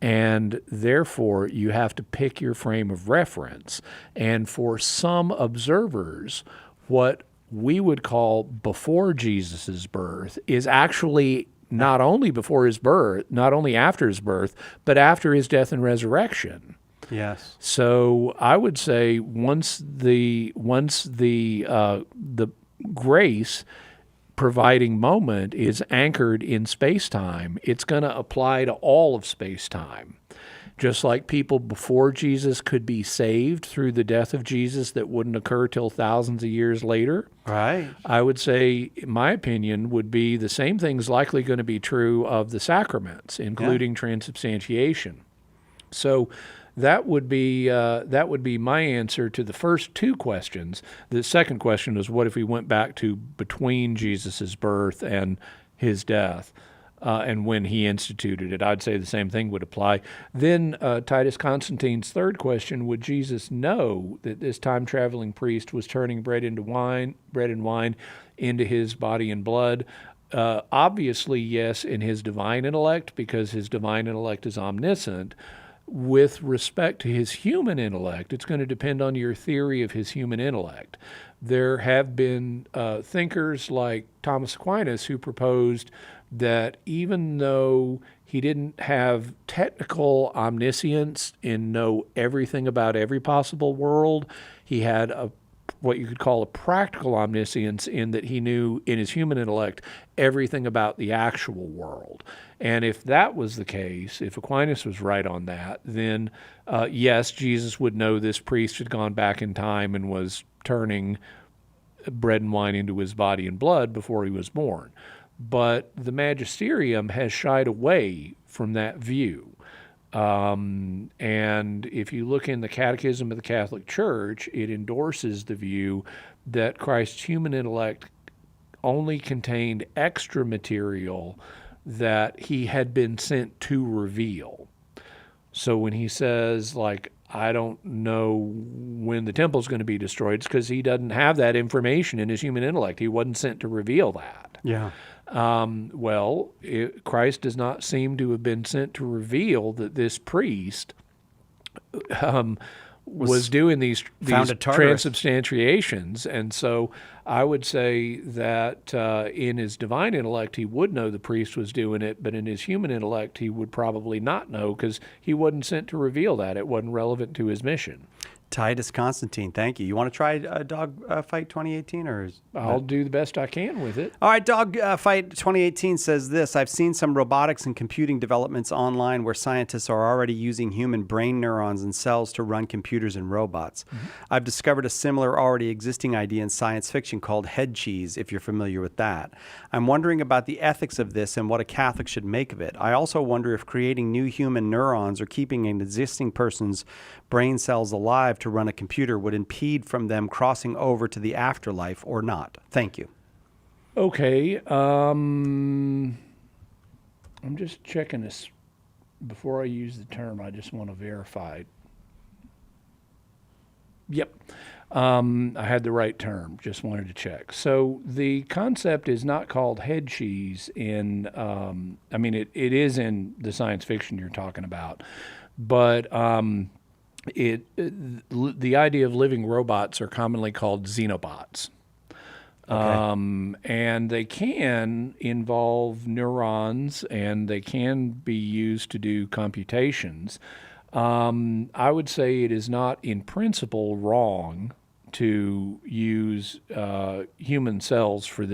And therefore, you have to pick your frame of reference. And for some observers, what we would call before Jesus' birth is actually not only before his birth, not only after his birth, but after his death and resurrection. Yes. So I would say once the grace providing moment is anchored in space-time, it's going to apply to all of space-time. Just like people before Jesus could be saved through the death of Jesus that wouldn't occur till thousands of years later. Right. I would say, in my opinion, would be the same thing's likely going to be true of the sacraments, including transubstantiation. So that would be my answer to the first two questions. The second question was, what if we went back to between Jesus' birth and his death? And when he instituted it, I'd say the same thing would apply. Then Titus Constantine's third question, would Jesus know that this time-traveling priest was turning bread and wine into his body and blood? Obviously, yes, in his divine intellect, because his divine intellect is omniscient. With respect to his human intellect, it's going to depend on your theory of his human intellect. There have been thinkers like Thomas Aquinas who proposed that even though he didn't have technical omniscience and know everything about every possible world, he had what you could call a practical omniscience in that he knew in his human intellect everything about the actual world. And if that was the case, if Aquinas was right on that, then yes, Jesus would know this priest had gone back in time and was turning bread and wine into his body and blood before he was born. But the magisterium has shied away from that view. And if you look in the Catechism of the Catholic Church, it endorses the view that Christ's human intellect only contained extra material that he had been sent to reveal. So when he says, like, I don't know when the temple's going to be destroyed, it's because he doesn't have that information in his human intellect. He wasn't sent to reveal that. Yeah. Christ does not seem to have been sent to reveal that this priest was doing these transubstantiations. And so I would say that in his divine intellect, he would know the priest was doing it, but in his human intellect, he would probably not know because he wasn't sent to reveal that. It wasn't relevant to his mission. Titus Constantine, thank you. You want to try Dog Fight 2018? I'll do the best I can with it. All right, Dog Fight 2018 says this: I've seen some robotics and computing developments online where scientists are already using human brain neurons and cells to run computers and robots. Mm-hmm. I've discovered a similar already existing idea in science fiction called head cheese, if you're familiar with that. I'm wondering about the ethics of this and what a Catholic should make of it. I also wonder if creating new human neurons or keeping an existing person's brain cells alive to run a computer would impede from them crossing over to the afterlife or not. Thank you. Okay. I'm just checking this before I use the term. I just want to verify. Yep. I had the right term. Just wanted to check. So the concept is not called head cheese in, it is in the science fiction you're talking about, but the idea of living robots are commonly called xenobots. Okay. And they can involve neurons and they can be used to do computations. I would say it is not in principle wrong to use human cells for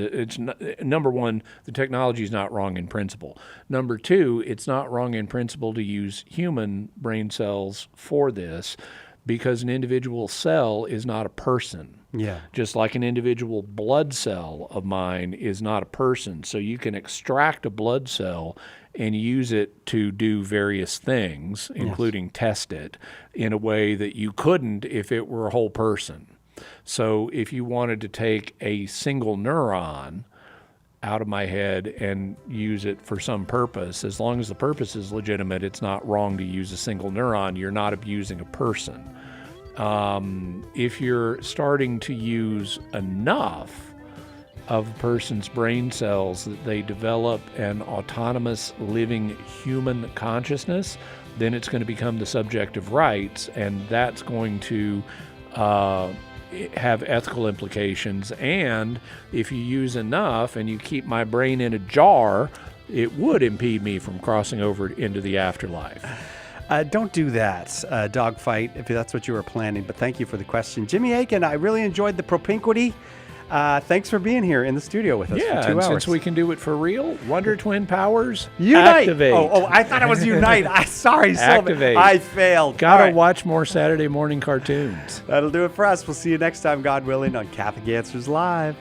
number one, the technology is not wrong in principle. Number two, it's not wrong in principle to use human brain cells for this because an individual cell is not a person. Yeah. Just like an individual blood cell of mine is not a person. So you can extract a blood cell and use it to do various things, including test it, in a way that you couldn't if it were a whole person. So if you wanted to take a single neuron out of my head and use it for some purpose, as long as the purpose is legitimate, it's not wrong to use a single neuron. You're not abusing a person. If you're starting to use enough of a person's brain cells that they develop an autonomous living human consciousness, then it's going to become the subject of rights, and that's going to have ethical implications. And if you use enough and you keep my brain in a jar, it would impede me from crossing over into the afterlife. Don't do that, Dogfight, if that's what you were planning, but thank you for the question. Jimmy Akin, I really enjoyed the propinquity. Thanks for being here in the studio with us for 2 and hours. since we can do it for real, Wonder Twin powers, Unite! activate. Oh, I thought it was Unite. Sorry, Sylvan. Activate. I failed. Gotta All right. watch more Saturday morning cartoons. That'll do it for us. We'll see you next time, God willing, on Catholic Answers Live.